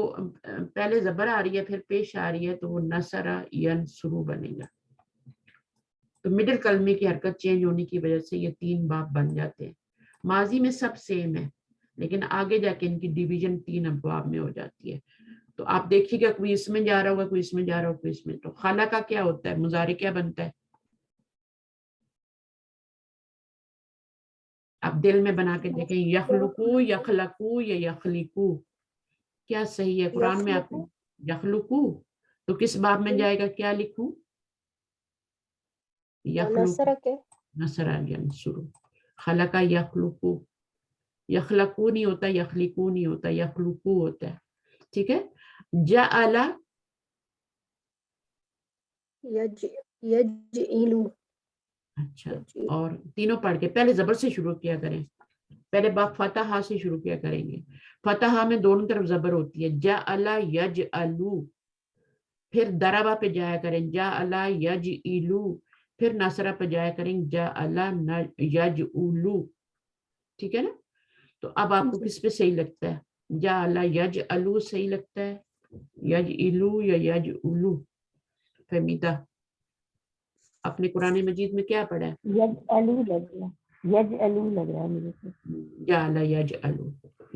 پہلے زبر آ رہی ہے پھر پیش آ رہی ہے تو وہ نصر ینصرو بنے گا. تو مڈل کلمے کی حرکت چینج ہونے کی وجہ سے یہ 3 باب بن جاتے ہیں. ماضی میں سب سیم ہے لیکن آگے جا کے ان کی ڈیویژن 3 ابواب میں ہو جاتی ہے. تو آپ دیکھیے گا کوئی اس میں جا رہا ہوگا کوئی اس میں جا رہا ہوگا کوئی اس میں. تو خلا کا کیا ہوتا ہے؟ مضارع کیا بنتا ہے؟ آپ دل میں بنا کے دیکھیں. یخلقو یخلقو یا یخلقو کیا صحیح ہے؟ قرآن میں آپ یخلقو تو کس باب میں جائے گا؟ کیا لکھوں؟ نصر ینصرو. خلق یخلقو. یخلقو نہیں ہوتا یخلقو نہیں ہوتا یخلقو ہوتا ہے. ٹھیک ہے. جعل یجعلو. اچھا اور تینوں پڑھ کے پہلے زبر سے شروع کیا کریں. پہلے باب فتحہ سے شروع کیا کریں گے. فتحہ میں دونوں طرف زبر ہوتی ہے. جعل یجعلو. پھر دربہ پہ جایا کریں. جعل یجعلو. پھر ناصرہ پہ جایا کریں جعلا یجعلو. ٹھیک ہے نا. تو اب آپ کو کس پہ صحیح لگتا ہے؟ جعلا یجعلو صحیح لگتا ہے، یجعلو یا یجعلو؟ فہمیدہ اپنے قرآن مجید میں کیا پڑھا ہے؟ یجعلو لگ رہا ہے، یجعلو لگ رہا ہے مجھے تو. جعلا یجعلو،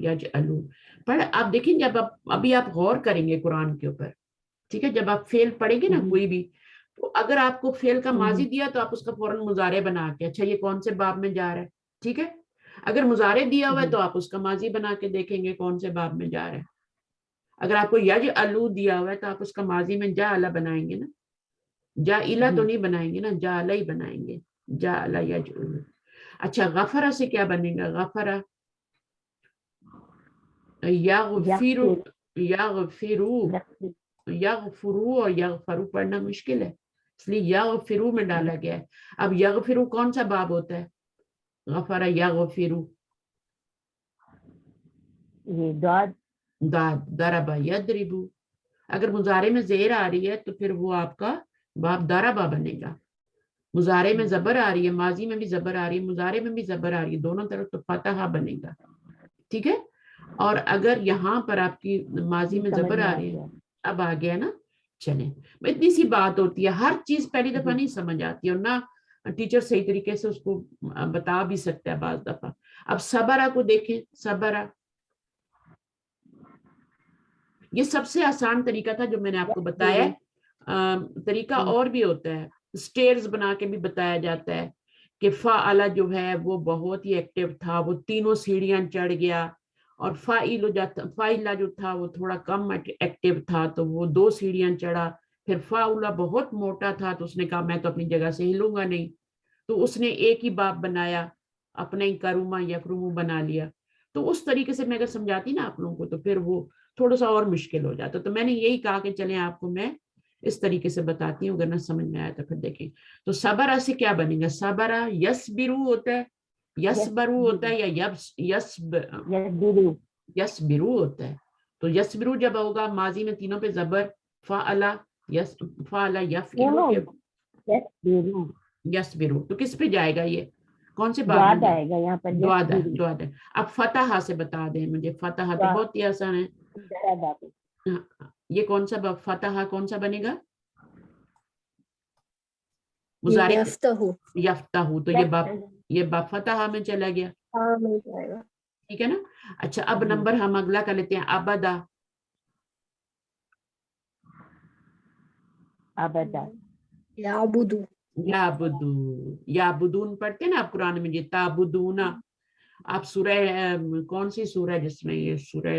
یجعلو پڑھ. آپ دیکھیں جب ابھی آپ غور کریں گے قرآن کے اوپر، ٹھیک ہے، جب آپ فعل پڑھیں گے نا کوئی بھی، تو اگر آپ کو فعل کا ماضی دیا تو آپ اس کا فوراً مضارع بنا کے، اچھا یہ کون سے باب میں جا رہا ہے، ٹھیک ہے. اگر مضارع دیا ہوا ہے تو آپ اس کا ماضی بنا کے دیکھیں گے کون سے باب میں جا رہا ہے. اگر آپ کو یجعلو دیا ہوا ہے تو آپ اس کا ماضی میں جعلا بنائیں گے نا، جعلا تو نہیں بنائیں گے نا، جعلا ہی بنائیں گے، جعلا یجعلو. اچھا غفرہ سے کیا بنے گا؟ غفرہ یغفر، یغفرو، یغفرو اور یغفرو پڑھنا مشکل ہے، اس لیے یغفرو میں ڈالا گیا ہے. اب یغفرو کون سا باب ہوتا ہے؟ غفرہ یغفرو، یہ داد داد، ضربہ یضربو. اگر مضارع میں زیر آ رہی ہے تو پھر وہ آپ کا باب ضربہ بنے گا. مضارع میں زبر آ رہی ہے، ماضی میں بھی زبر آ رہی ہے، مضارع میں بھی زبر آ رہی ہے، دونوں طرف تو فتحہ بنے گا. ٹھیک ہے. اور اگر یہاں پر آپ کی ماضی میں سمجھ زبر آ آ رہی ہے، گیا. اب آ گیا نا. چلیں، اتنی سی بات ہوتی ہے، ہر چیز پہلی دفعہ نہیں سمجھ آتی ہے، اور نہ ٹیچر صحیح طریقے سے اس کو بتا بھی سکتا ہے بعض دفعہ. اب صبرہ کو دیکھیں، صبرہ یہ سب سے آسان طریقہ تھا جو میں نے آپ کو بتایا ہے. طریقہ اور بھی ہوتا ہے، سٹیئرز بنا کے بھی بتایا جاتا ہے کہ فعل جو ہے وہ بہت ہی ایکٹیو تھا، وہ تینوں سیڑھیاں چڑھ گیا، اور فاعلہ جو تھا وہ تھوڑا کم ایکٹیو تھا تو وہ 2 سیڑھیاں چڑھا. پھر فاعلہ بہت موٹا تھا تو اس نے کہا میں تو اپنی جگہ سے ہلوں گا نہیں، تو اس نے ایک ہی باب بنایا، اپنا ہی کروما یکرمو بنا لیا. تو اس طریقے سے میں اگر سمجھاتی نا آپ لوگوں کو تو پھر وہ تھوڑا سا اور مشکل ہو جاتا. تو میں نے یہی کہا کہ چلیں آپ کو میں اس طریقے سے بتاتی ہوں، اگر نہ سمجھ میں آیا تو پھر دیکھیں. تو صبرہ سے کیا بنے گا؟ صبرہ یصبرو ہوتا ہے، یصبرو ہوتا ہے، یا یصبرو ہوتا ہے. تو یصبرو جب ہوگا ماضی میں تینوں پہ زبر، فعلا فعلا یفعلو، یصبرو تو کس پہ جائے گا؟ یہ کون سے باب میں داد جائے؟ آئے گا یہاں پر، دعاد ہے، دعاد ہے. اب فتحہ سے بتا دیں مجھے، فتحہ تو بہت ہی آسان ہے. یہ کون سا باب؟ فتحہ کون سا بنے گا؟ مضارع یفتہو، یفتہو، تو یہ باب فتحہ میں چلا گیا. ہاں مل جائے گا. ٹھیک ہے نا. اچھا اب نمبر ہم اگلا کر لیتے ہیں، ابدا. ابدا، یعبدو، یعبدو، یعبدون پڑھتے ہیں نا آپ قرآن میں، یہ تعبدون. آپ سورہ کون سی سورہ جس میں یہ سورہ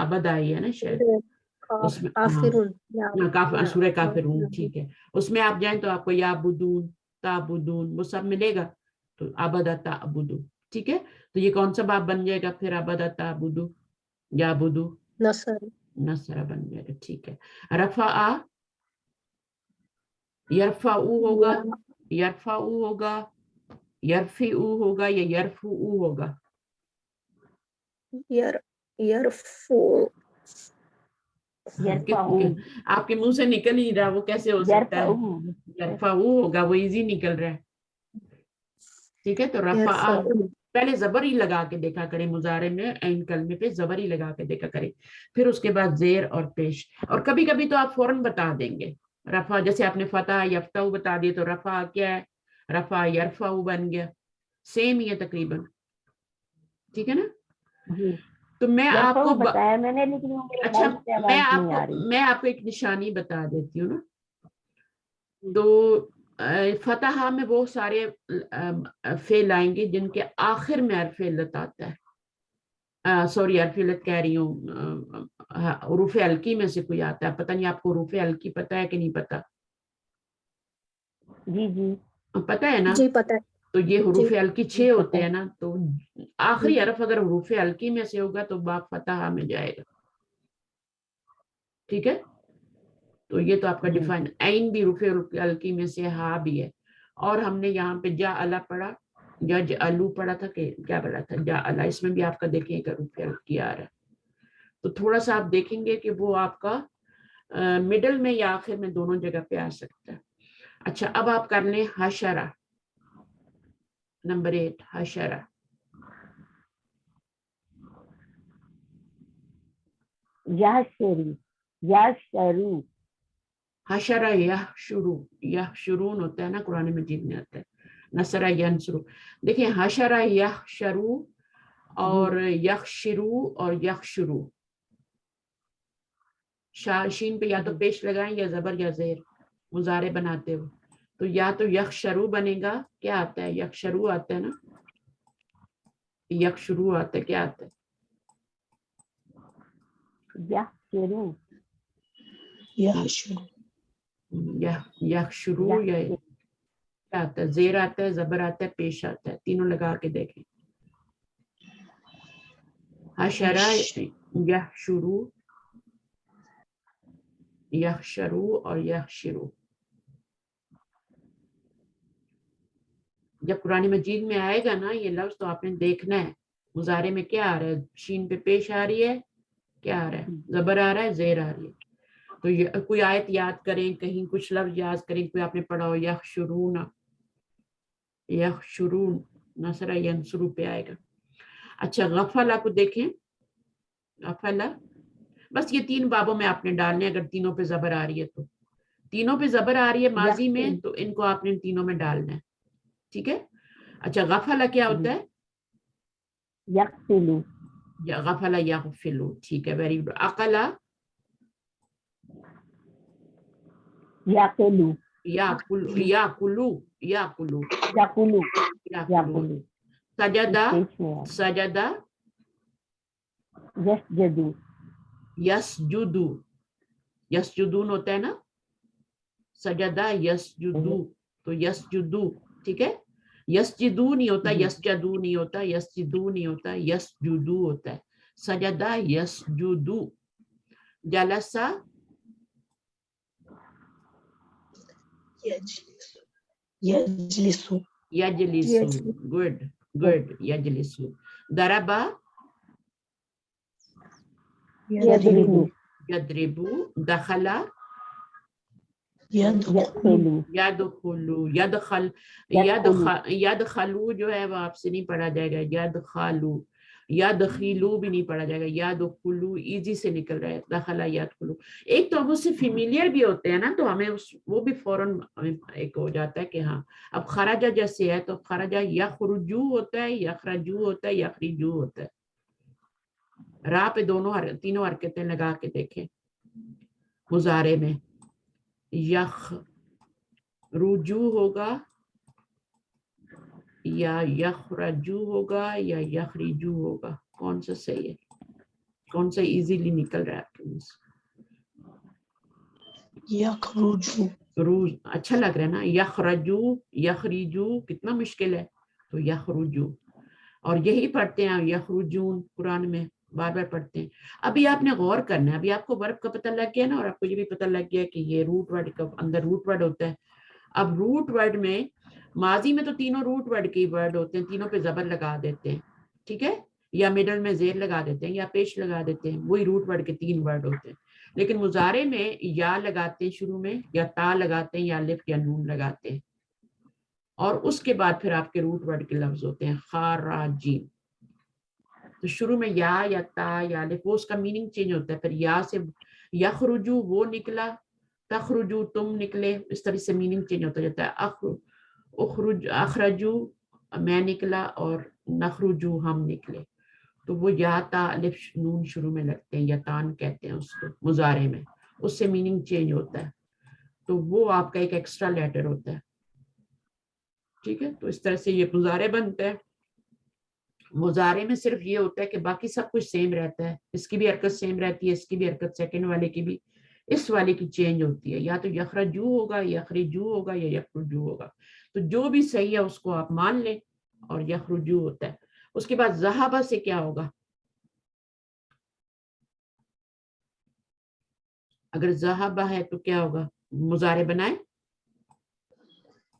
ابد آئی ہے نا شاید، اس میں کافرون، سورہ کافرون، ٹھیک ہے، اس میں آپ جائیں تو آپ کو یعبدون، تعبدون وہ سب ملے گا. تو ابدا تعبدو، ٹھیک ہے. تو یہ کون سا باب بن جائے گا پھر؟ ابدا تعبدو، یعبدو، نصر، نصرہ بن جائے گا. ٹھیک ہے. رفع یرفعو ہوگا، یرفعو ہوگا، یرفعو ہوگا یا یرفعو ہوگا؟ یرفو، آپ کے منہ سے نکل ہی رہا، وہ کیسے ہو سکتا ہے؟ یرفعو ہوگا، وہ ایزی نکل رہا ہے. ٹھیک ہے. تو رفع پہلے زبر ہی لگا کے دیکھا کریں، مضارع میں عین کلمے پہ زبر ہی لگا کے دیکھا کریں، پھر اس کے بعد زیر اور پیش. اور کبھی کبھی تو آپ فوراً بتا دیں گے رفع، جیسے آپ نے فتح یفتح بتا دیے تو رفع کیا ہے؟ رفع یرفع بن گیا، سیم ہی ہے تقریباً. ٹھیک ہے نا. تو میں آپ کو بتایا میں نے، لیکن اچھا میں آپ کو ایک نشانی بتا دیتی ہوں نا. تو فتح میں وہ سارے فعل آئیں گے جن کے آخر میں حرف علت آتا ہے. سوری حرف علت کہہ رہی ہوں، حروف حلقی میں سے کوئی آتا ہے. پتہ نہیں آپ کو حروف حلقی پتہ ہے کہ نہیں پتہ؟ جی جی پتہ ہے نا. جی پتہ ہے. تو یہ حروف حلقی 6 ہوتے ہیں نا، تو آخری حرف اگر حروف حلقی میں سے ہوگا تو باب فتح میں جائے گا. ٹھیک ہے. تو یہ تو آپ کا ڈیفائن. عین بھی حروف حلقی میں سے، ہا بھی ہے. اور ہم نے یہاں پہ جعل پڑھا، یجعلو پڑھا تھا کہ کیا پڑھا تھا؟ جعل. اس میں بھی آپ کا دیکھیں ایک حروف حلقی آ رہا ہے. تو تھوڑا سا آپ دیکھیں گے کہ وہ آپ کا مڈل میں یا آخر میں دونوں جگہ پہ آ سکتا ہے. اچھا اب آپ کر لیں حشرہ، نمبر 8 حشرہ. یحشری، یشرو، حشرہ یحشرون ہوتا ہے نا، قرآن مجید میں آتا ہے نصرہ ینصرو. دیکھیں حشرہ یحشرو اور یخشرو اور یخشرو، شین پہ یا تو پیش لگائیں یا زبر یا زیر مضارع بناتے ہو، تو یا تو یخشرو بنے گا، کیا آتا ہے یخشرو آتا ہے نا، یخشرو آتا ہے، کیا آتا ہے یحشرو، یخشرو یا کیا آتا ہے، زیر آتا ہے، زبر آتا ہے، پیش آتا ہے، تینوں لگا کے دیکھیں. حشرہ یحشرو، یحشرو اور یحشرو. جب قرآن مجید میں آئے گا نا یہ لفظ تو آپ نے دیکھنا ہے مضارع میں کیا آ رہا ہے، شین پہ پیش آ رہی ہے، کیا آ رہا ہے، زبر آ رہا ہے، زیر آ رہی ہے. تو کوئی آیت یاد کریں، کہیں کچھ لفظ یاد کریں، کوئی آپ نے پڑھا ہو یخشرون، یخشرون نصرہ ینصرو پہ آئے گا. اچھا غفلہ کو دیکھیں، غفلہ بس یہ 3 بابوں میں آپ نے ڈالنے، اگر تینوں پہ زبر آ رہی ہے تو، تینوں پہ زبر آ رہی ہے ماضی میں تو ان کو آپ نے تینوں میں ڈالنا ہے، ٹھیک ہے. اچھا غفلہ کیا ہوتا ہے، یغفلو، یا غفلہ یغفلو، ٹھیک ہے، ویری گڈ. عقلہ یعقلو، یاکلو، یاکلو، یاکلو، یقولو، یاکلو. یقولو، سجدہ، پیش میں ہے. سجدہ یسجدو، یسجدو، یسجدون ہوتا ہے نا، سجدہ یسجدو تو یسجدو، ٹھیک ہے. یسجدو نہیں ہوتا، یسجدو نہیں ہوتا، یسجدو نہیں ہوتا، یسجدو ہوتا ہے. سجدہ یسجدو. جلسہ یجلسو، یجلسو، گڈ گڈ، یجلسو. ضربہ یضربو، یضربو. دخلہ یدخلو، یدخلو، یدخلو جو ہے وہ آپ سے نہیں پڑھا جائے گا، یدخلو، یدخلو بھی نہیں پڑھا جائے گا، یدخلو ایزی سے نکل رہا ہے، دخلہ یدخلو. ایک تو ہم اس سے فیملیئر بھی ہوتے ہیں نا، تو ہمیں وہ بھی فوراً ایک ہو جاتا ہے کہ ہاں اب خرجہ جیسے ہے تو خرجہ یخرجو ہوتا ہے، یخرجو ہوتا ہے، یخرجو ہوتا ہے. راہ پہ تینوں حرکتیں لگا کے دیکھیں مضارع میں. یخ رجو ہوگا یا یخرجو ہوگا یا یخرجو ہوگا، کون سا صحیح ہے، کون سا ایزیلی نکل رہا ہے آپ کے منہ سے؟ یخرجو، روز اچھا لگ رہا ہے نا، یخرجو، یخرجو کتنا مشکل ہے، تو یخرجو. اور یہی پڑھتے ہیں یخرجون، قرآن میں بار بار پڑھتے ہیں. ابھی آپ نے غور کرنا ہے، ابھی آپ کو ورب کا پتہ لگ گیا نا، اور آپ کو یہ بھی پتہ لگ گیا کہ یہ روٹ ورڈ کا اندر روٹ ورڈ ہوتا ہے. اب روٹ ورڈ میں ماضی میں تو تینوں روٹ ورڈ کے ورڈ ہوتے ہیں، تینوں پہ زبر لگا دیتے ہیں، ٹھیک ہے، یا مڈل میں زیر لگا دیتے ہیں یا پیش لگا دیتے ہیں، وہی روٹ ورڈ کے 3 ورڈ ہوتے ہیں. لیکن مضارع میں یا لگاتے ہیں شروع میں، یا تا لگاتے ہیں، یا الف یا نون لگاتے ہیں، اور اس کے بعد پھر آپ کے روٹ ورڈ کے لفظ ہوتے ہیں خاراجین. تو شروع میں یا تا یا الف، وہ اس کا میننگ چینج ہوتا ہے، پھر یا سے یخرجو وہ نکلا، تخرجو تم نکلے، اس طرح سے میننگ چینج ہوتا جاتا ہے. اخرجو میں نکلا اور نخرجو ہم نکلے. تو وہ یا تا الف نون شروع میں لگتے ہیں، یتان کہتے ہیں اس کو مضارع میں، اس سے میننگ چینج ہوتا ہے. تو وہ آپ کا ایک ایکسٹرا لیٹر ہوتا ہے، ٹھیک ہے. تو اس طرح سے یہ مضارع بنتا ہے. مضارع میں صرف یہ ہوتا ہے کہ باقی سب کچھ سیم رہتا ہے، اس کی بھی حرکت سیم رہتی ہے، اس کی بھی حرکت، سیکنڈ والے کی بھی، اس والے کی چینج ہوتی ہے، یا تو یخرجو ہوگا، یخرجو ہوگا، یا یخرجو ہوگا. تو جو بھی صحیح ہے اس کو آپ مان لیں، اور یخرجو ہوتا ہے. اس کے بعد ذہبہ سے کیا ہوگا، اگر ذہبہ ہے تو کیا ہوگا، مضارع بنائیں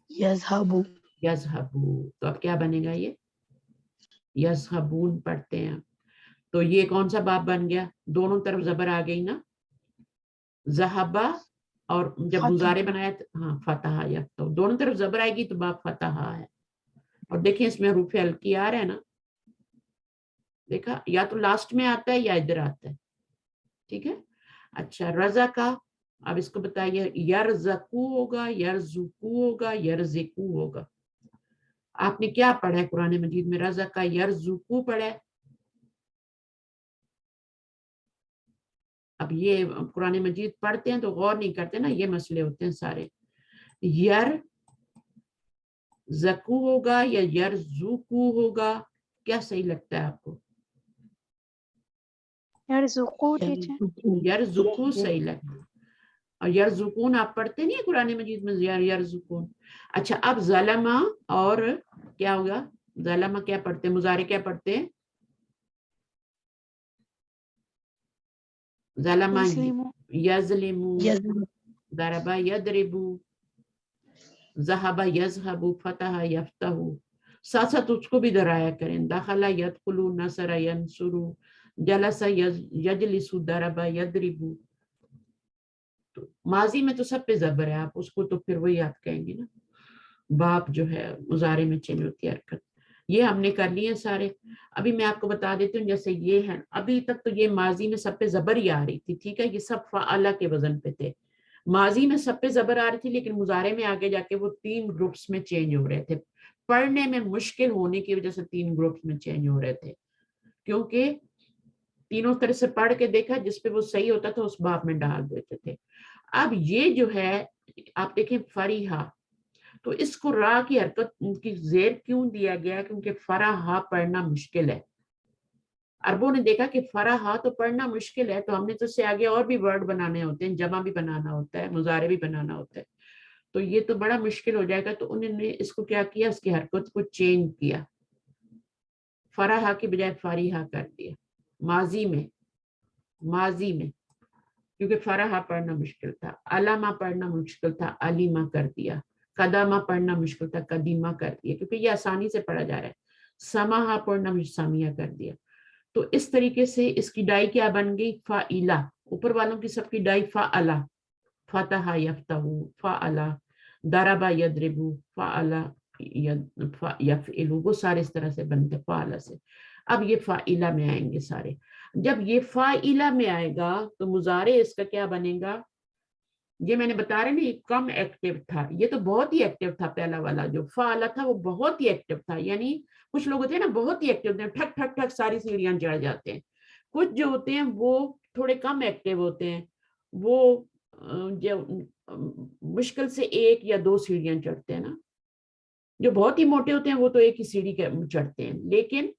یذهبو، یذهبو، تو اب کیا بنے گا، یہ یذهبون پڑھتے ہیں. تو یہ کون سا باب بن گیا، دونوں طرف زبر آ گئی نا، ذہبہ اور جب مضارع بنایا ہاں فتح یفتح، دونوں طرف زبر آئے گی تو باب فتح ہے. اور دیکھیں اس میں حروف ہلکی آ رہا ہے نا، دیکھا یا تو لاسٹ میں آتا ہے یا ادھر آتا ہے. ٹھیک ہے. اچھا رضا کا، اب اس کو بتائیے یرزقو ہوگا، یرزقو ہوگا، یرزقو ہوگا. آپ نے کیا پڑھا ہے قرآن مجید میں؟ رضا کا یرزقو پڑھا ہے. اب یہ قرآن مجید پڑھتے ہیں تو غور نہیں کرتے نا، یہ مسئلے ہوتے ہیں سارے. یر زکو ہوگا یا یرزقو ہوگا، کیا صحیح لگتا ہے آپ کو؟ یرزقو ٹیچر. یرزقو صحیح لگتا ہے. اور یرزقون آپ پڑھتے نہیں قرآن مجید میں یرزقون. اچھا اب ظلمہ اور کیا ہوگا؟ ظلمہ کیا پڑھتے ہیں؟ مضارع کیا پڑھتے ہیں؟ ظلمہ یظلمو، ضربہ یضربو، ذہب یذہب، فتح یفتح. ساتھ ساتھ اس کو بھی دہرایا کریں. دخل یدخل، نصر ینصر، جلس یجلس، ضرب یضرب. تو ماضی میں تو سب پہ زبر ہے، آپ اس کو تو پھر وہی آپ کہیں گے نا. باپ جو ہے مضارع میں چینج ہوتی ہے حرکت. یہ ہم نے کر لیے سارے. ابھی میں آپ کو بتا دیتی ہوں، جیسے یہ ہے ابھی تک تو یہ ماضی میں سب پہ زبر ہی آ رہی تھی. ٹھیک ہے، یہ سب فعلہ کے وزن پہ تھے. ماضی میں سب پہ زبر آ رہی تھی، لیکن مضارع میں آگے جا کے وہ 3 گروپس میں چینج ہو رہے تھے. پڑھنے میں مشکل ہونے کی وجہ سے 3 گروپس میں چینج ہو رہے تھے، کیونکہ تینوں طرح سے پڑھ کے دیکھا، جس پہ وہ صحیح ہوتا تھا اس باب میں ڈال دیتے تھے. اب یہ جو ہے آپ دیکھیں فریحہ، تو اس کو را کی حرکت کی زیر کیوں دیا گیا؟ کیونکہ فرحہ پڑھنا مشکل ہے. عربوں نے دیکھا کہ فرحہ تو پڑھنا مشکل ہے، تو ہم نے تو اس سے آگے اور بھی ورڈ بنانے ہوتے ہیں، جمع بھی بنانا ہوتا ہے، مضارع بھی بنانا ہوتا ہے، تو یہ تو بڑا مشکل ہو جائے گا. تو انہوں نے اس کو کیا کیا؟ اس کی حرکت کو چینج کیا، فرحہ کی بجائے فریحہ کر دیا. ماضی میں کیونکہ فرحہ پڑھنا مشکل تھا. علامہ پڑھنا مشکل تھا، علیمہ کر دیا. قدامہ پڑھنا مشکل تھا، قدیمہ کر دیا، کیونکہ یہ آسانی سے پڑھا جا رہا ہے. سماحہ پڑھنا سامیہ کر دیا. تو اس طریقے سے اس کی ڈائی کیا بن گئی؟ فاعلہ. اوپر والوں کی سب کی ڈائی فعلہ، فتح یفتح، فعلہ، ضرب یضرب، فعلہ یفعل، وہ سارے اس طرح سے بنتے فعلہ سے. اب یہ فاعلہ میں آئیں گے سارے. جب یہ فاعلہ میں آئے گا تو مضارع اس کا کیا بنے گا؟ یہ میں نے بتا رہے نا یہ کم ایکٹیو تھا، یہ تو بہت ہی ایکٹیو تھا. پہلا والا جو فعلہ تھا وہ بہت ہی ایکٹیو تھا. یعنی کچھ لوگ ہوتے ہیں نا بہت ہی ایکٹیو ہوتے ہیں، ٹھک ٹھک ٹھک ساری سیڑھیاں چڑھ جاتے ہیں. کچھ جو ہوتے ہیں وہ تھوڑے کم ایکٹیو ہوتے ہیں، وہ جو مشکل سے 1 یا 2 سیڑھیاں چڑھتے ہیں نا. جو بہت ہی موٹے ہوتے ہیں وہ تو 1 ہی سیڑھی چڑھتے ہیں، لیکن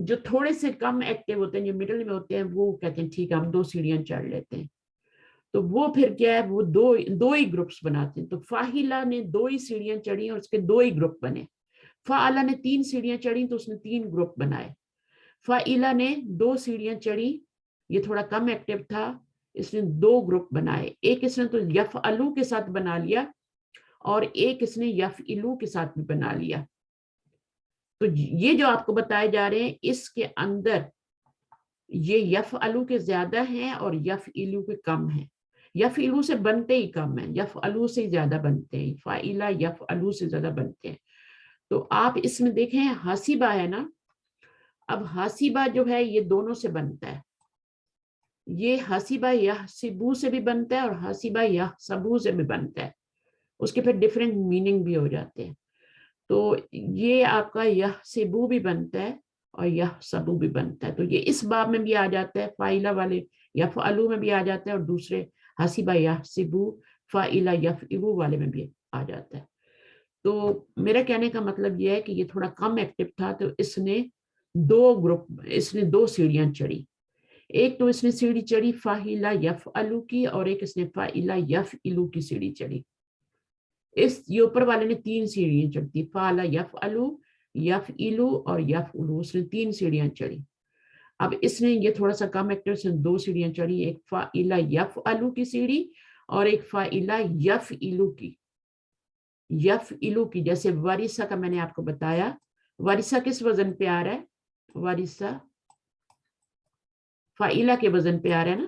جو تھوڑے سے کم ایکٹیو ہوتے ہیں، جو مڈل میں ہوتے ہیں، وہ کہتے ہیں ٹھیک ہے ہم 2 سیڑھیاں چڑھ لیتے ہیں. تو وہ پھر کیا ہے، وہ دو ہی گروپس بناتے ہیں. تو فاحلہ نے 2 ہی سیڑھیاں چڑھی اور اس کے 2 ہی گروپ بنے. فعلہ نے 3 سیڑھیاں چڑھی تو اس نے 3 گروپ بنائے. فاعلہ نے 2 سیڑھیاں چڑھی، یہ تھوڑا کم ایکٹیو تھا، اس نے 2 گروپ بنائے. ایک اس نے تو یفعلو کے ساتھ بنا لیا اور ایک اس نے یفعلو کے ساتھ بھی بنا لیا. تو یہ جو آپ کو بتائے جا رہے ہیں اس کے اندر یہ یفعلو کے زیادہ ہیں اور یفعلو کے کم ہیں. یفعلو سے بنتے ہی کم ہیں، یفعلو سے زیادہ بنتے ہیں. فاعلہ یفعلو سے زیادہ بنتے ہیں. تو آپ اس میں دیکھیں حاسبہ ہے نا، اب حاسبہ جو ہے یہ دونوں سے بنتا ہے. یہ حاسبہ یحسبو سے بھی بنتا ہے اور حاسبہ یحسبو سے بھی بنتا ہے. اس کے پھر ڈیفرنٹ میننگ بھی ہو جاتے ہیں. تو یہ آپ کا یحسبو بھی بنتا ہے اور یحسبو بھی بنتا ہے. تو یہ اس باب میں بھی آ جاتا ہے، فاعلہ والے یفعلو میں بھی آ جاتا ہے اور دوسرے حاسبہ یحسبو فاعلہ یفعلو والے میں بھی آ جاتا ہے. تو میرا کہنے کا مطلب یہ ہے کہ یہ تھوڑا کم ایکٹیو تھا، تو اس نے 2 سیڑھیاں چڑھی. ایک تو اس نے سیڑھی چڑھی فاعلہ یفعلو کی اور ایک اس نے فاعلہ یفعلو کی سیڑھی چڑھی. یہ اوپر والے نے 3 سیڑھیاں چڑھتی، فعلہ یفعلو، یفعلو اور یفعلو، اس نے 3 سیڑھیاں چڑھی. اب اس نے یہ تھوڑا سا کم ایکٹیو، اس نے 2 سیڑھیاں چڑھی، ایک فاعلہ یفعلو کی سیڑھی اور ایک فاعلہ یفعلو کی. جیسے وارثہ کا میں نے آپ کو بتایا، وارثہ کس وزن پہ آ رہا ہے؟ وارثہ فاعلہ کے وزن پہ آ رہا ہے نا.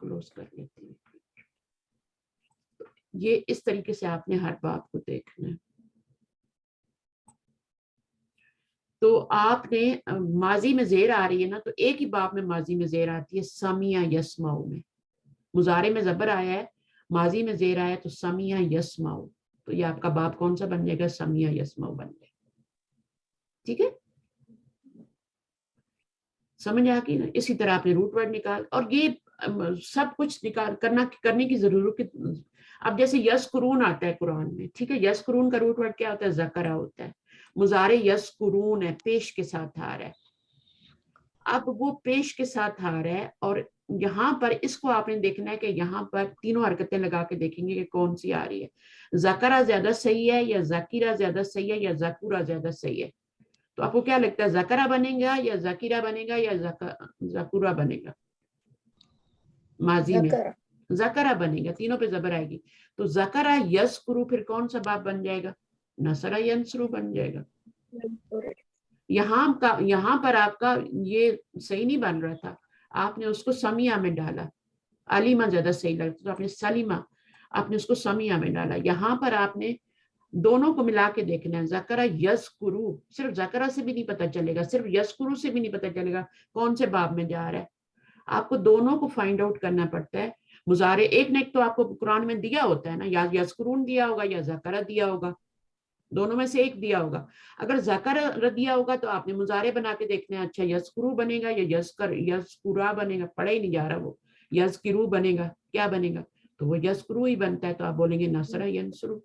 کلوز کر لیتی ہوں. یہ اس طریقے سے آپ نے ہر باب کو دیکھنا ہے. تو آپ نے ماضی میں زیر آ رہی ہے نا, تو ایک ہی باب میں ماضی میں زیر آتی ہے, سمیع یسمعو میں. مضارع میں زبر آیا ہے, ماضی میں زیر آیا تو سمیع یسمعو, تو یہ آپ کا باب کون سا بن جائے گا؟ سمیع یسمعو بن جائے گا. ٹھیک ہے, سمجھ آ گئی نا. اسی طرح آپ نے روٹ ورڈ نکال, اور یہ سب کچھ کرنے کی ضرورت. اب جیسے یذکرون آتا ہے قرآن میں, ٹھیک ہے, یذکرون کا روٹ ورڈ کیا ہوتا ہے؟ ذکرہ ہوتا ہے. مضارع یذکرون ہے, پیش کے ساتھ آ رہا ہے. اب وہ پیش کے ساتھ آ رہا ہے, اور یہاں پر اس کو آپ نے دیکھنا ہے کہ یہاں پر تینوں حرکتیں لگا کے دیکھیں گے کہ کون سی آ رہی ہے. ذکرہ زیادہ صحیح ہے, یا ذکیرہ زیادہ صحیح ہے, یا ذکورہ زیادہ صحیح ہے؟ تو آپ کو کیا لگتا ہے, ذکرہ بنے گا یا ذکیرہ بنے گا یا ذکورہ بنے گا؟ ماضی میں ذکرہ بنے گا, تینوں پہ زبر آئے گی. تو ذکرہ یذکرو پھر کون سا باب بن جائے گا؟ نصرہ ینصرو بن جائے گا. یہاں پر آپ کا یہ صحیح نہیں بن رہا تھا, آپ نے اس کو سمیہ میں ڈالا. علیمہ زیادہ صحیح لگتا تو آپ نے سلیمہ, آپ نے اس کو سمیہ میں ڈالا. یہاں پر آپ نے دونوں کو ملا کے دیکھنا ہے. ذکرہ یذکرو, صرف ذکرہ سے بھی نہیں پتہ چلے گا, صرف یذکرو سے بھی نہیں پتہ چلے گا کون سے باب میں جا رہا ہے. آپ کو دونوں کو فائنڈ آؤٹ کرنا پڑتا ہے. مضارع ایک نہ ایک تو آپ کو قرآن میں دیا ہوتا ہے نا, یا یذکرون دیا ہوگا یا ذکرہ دیا ہوگا, دونوں میں سے ایک دیا ہوگا. اگر ذکر دیا ہوگا تو آپ نے مضارع بنا کے دیکھنا ہے, اچھا یذکرو بنے گا یا یذکرا بنے گا. پڑھا ہی نہیں جا رہا, وہ یذکرو بنے گا, کیا بنے گا؟ تو وہ یذکرو ہی بنتا ہے. تو آپ بولیں گے نصرہ ینصرو.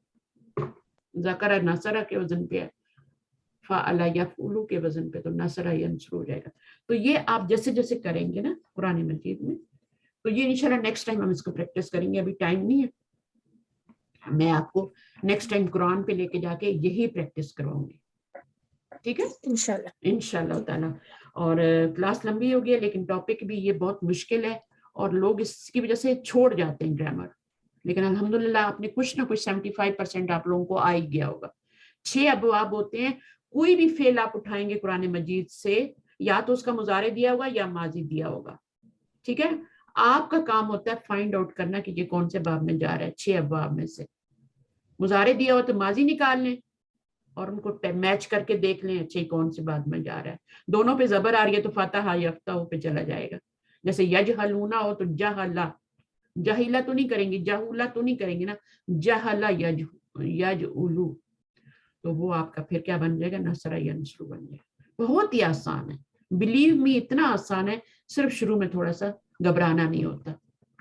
ذکر نصرہ کے وزن پہ ہے, فعل یفعل کے وزن پہ, تو نصرہ ینصرو ہو جائے گا. تو یہ آپ جیسے جیسے کریں گے نا قرآن مجید میں, تو یہ انشاءاللہ نیکسٹ ٹائم ہم اس کو پریکٹس کریں گے. ابھی ٹائم نہیں ہے, میں آپ کو نیکسٹ ٹائم قرآن پہ لے کے جا کے یہی پریکٹس کرواؤں گی. ٹھیک ہے انشاءاللہ تعالیٰ. اور کلاس لمبی ہو گئی ہے, لیکن ٹاپک بھی یہ بہت مشکل ہے, اور لوگ اس کی وجہ سے چھوڑ جاتے ہیں گرامر. لیکن الحمدللہ آپ نے کچھ نہ کچھ 75% آپ لوگوں کو آ ہی گیا ہوگا. 6 ابواب ہوتے ہیں. کوئی بھی فعل آپ اٹھائیں گے قرآن مجید سے, یا تو اس کا مضارع دیا ہوگا یا ماضی دیا ہوگا. ٹھیک ہے, آپ کا کام ہوتا ہے فائنڈ آؤٹ کرنا کہ یہ کون سے باب میں جا رہا ہے. 6 ابواب میں سے مضارع دیا ہو تو ماضی نکال لیں, اور ان کو میچ کر کے دیکھ لیں, اچھا کون سے باب میں جا رہا ہے. دونوں پہ زبر آ رہی ہے تو فتح یفتح پہ چلا جائے گا. جیسے یجہلونا ہو تو جہلا, جہیلا تو نہیں کریں گے, جہولا تو نہیں کریں گے نا, جہلا یجعلو, تو وہ آپ کا پھر کیا بن جائے گا؟ نصرہ ینصرو بن جائے گا. بہت ہی آسان ہے, بلیو می, اتنا آسان ہے, صرف شروع میں تھوڑا سا گھبرانا نہیں ہوتا.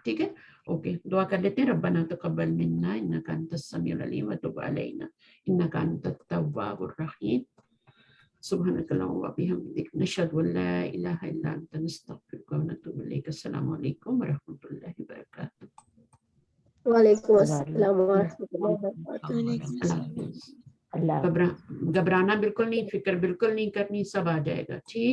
ٹھیک ہے, اوکے, دعا کر لیتے ہیں. ربنا تقبل منا انک انت السمیع العلیم وتب علینا انک انت التواب الرحیم. سبحانک اللہم وبحمدک, نشہد ان لا الہ الا انت, نستغفرک ونتوب الیک. السلام علیکم ورحمۃ اللہ وبرکاتہ. وعلیکم السلام ورحمۃ اللہ وبرکاتہ. اللہ گھبرانا بالکل نہیں, فکر بالکل نہیں کرنی, سب آ جائے گا. ٹھیک.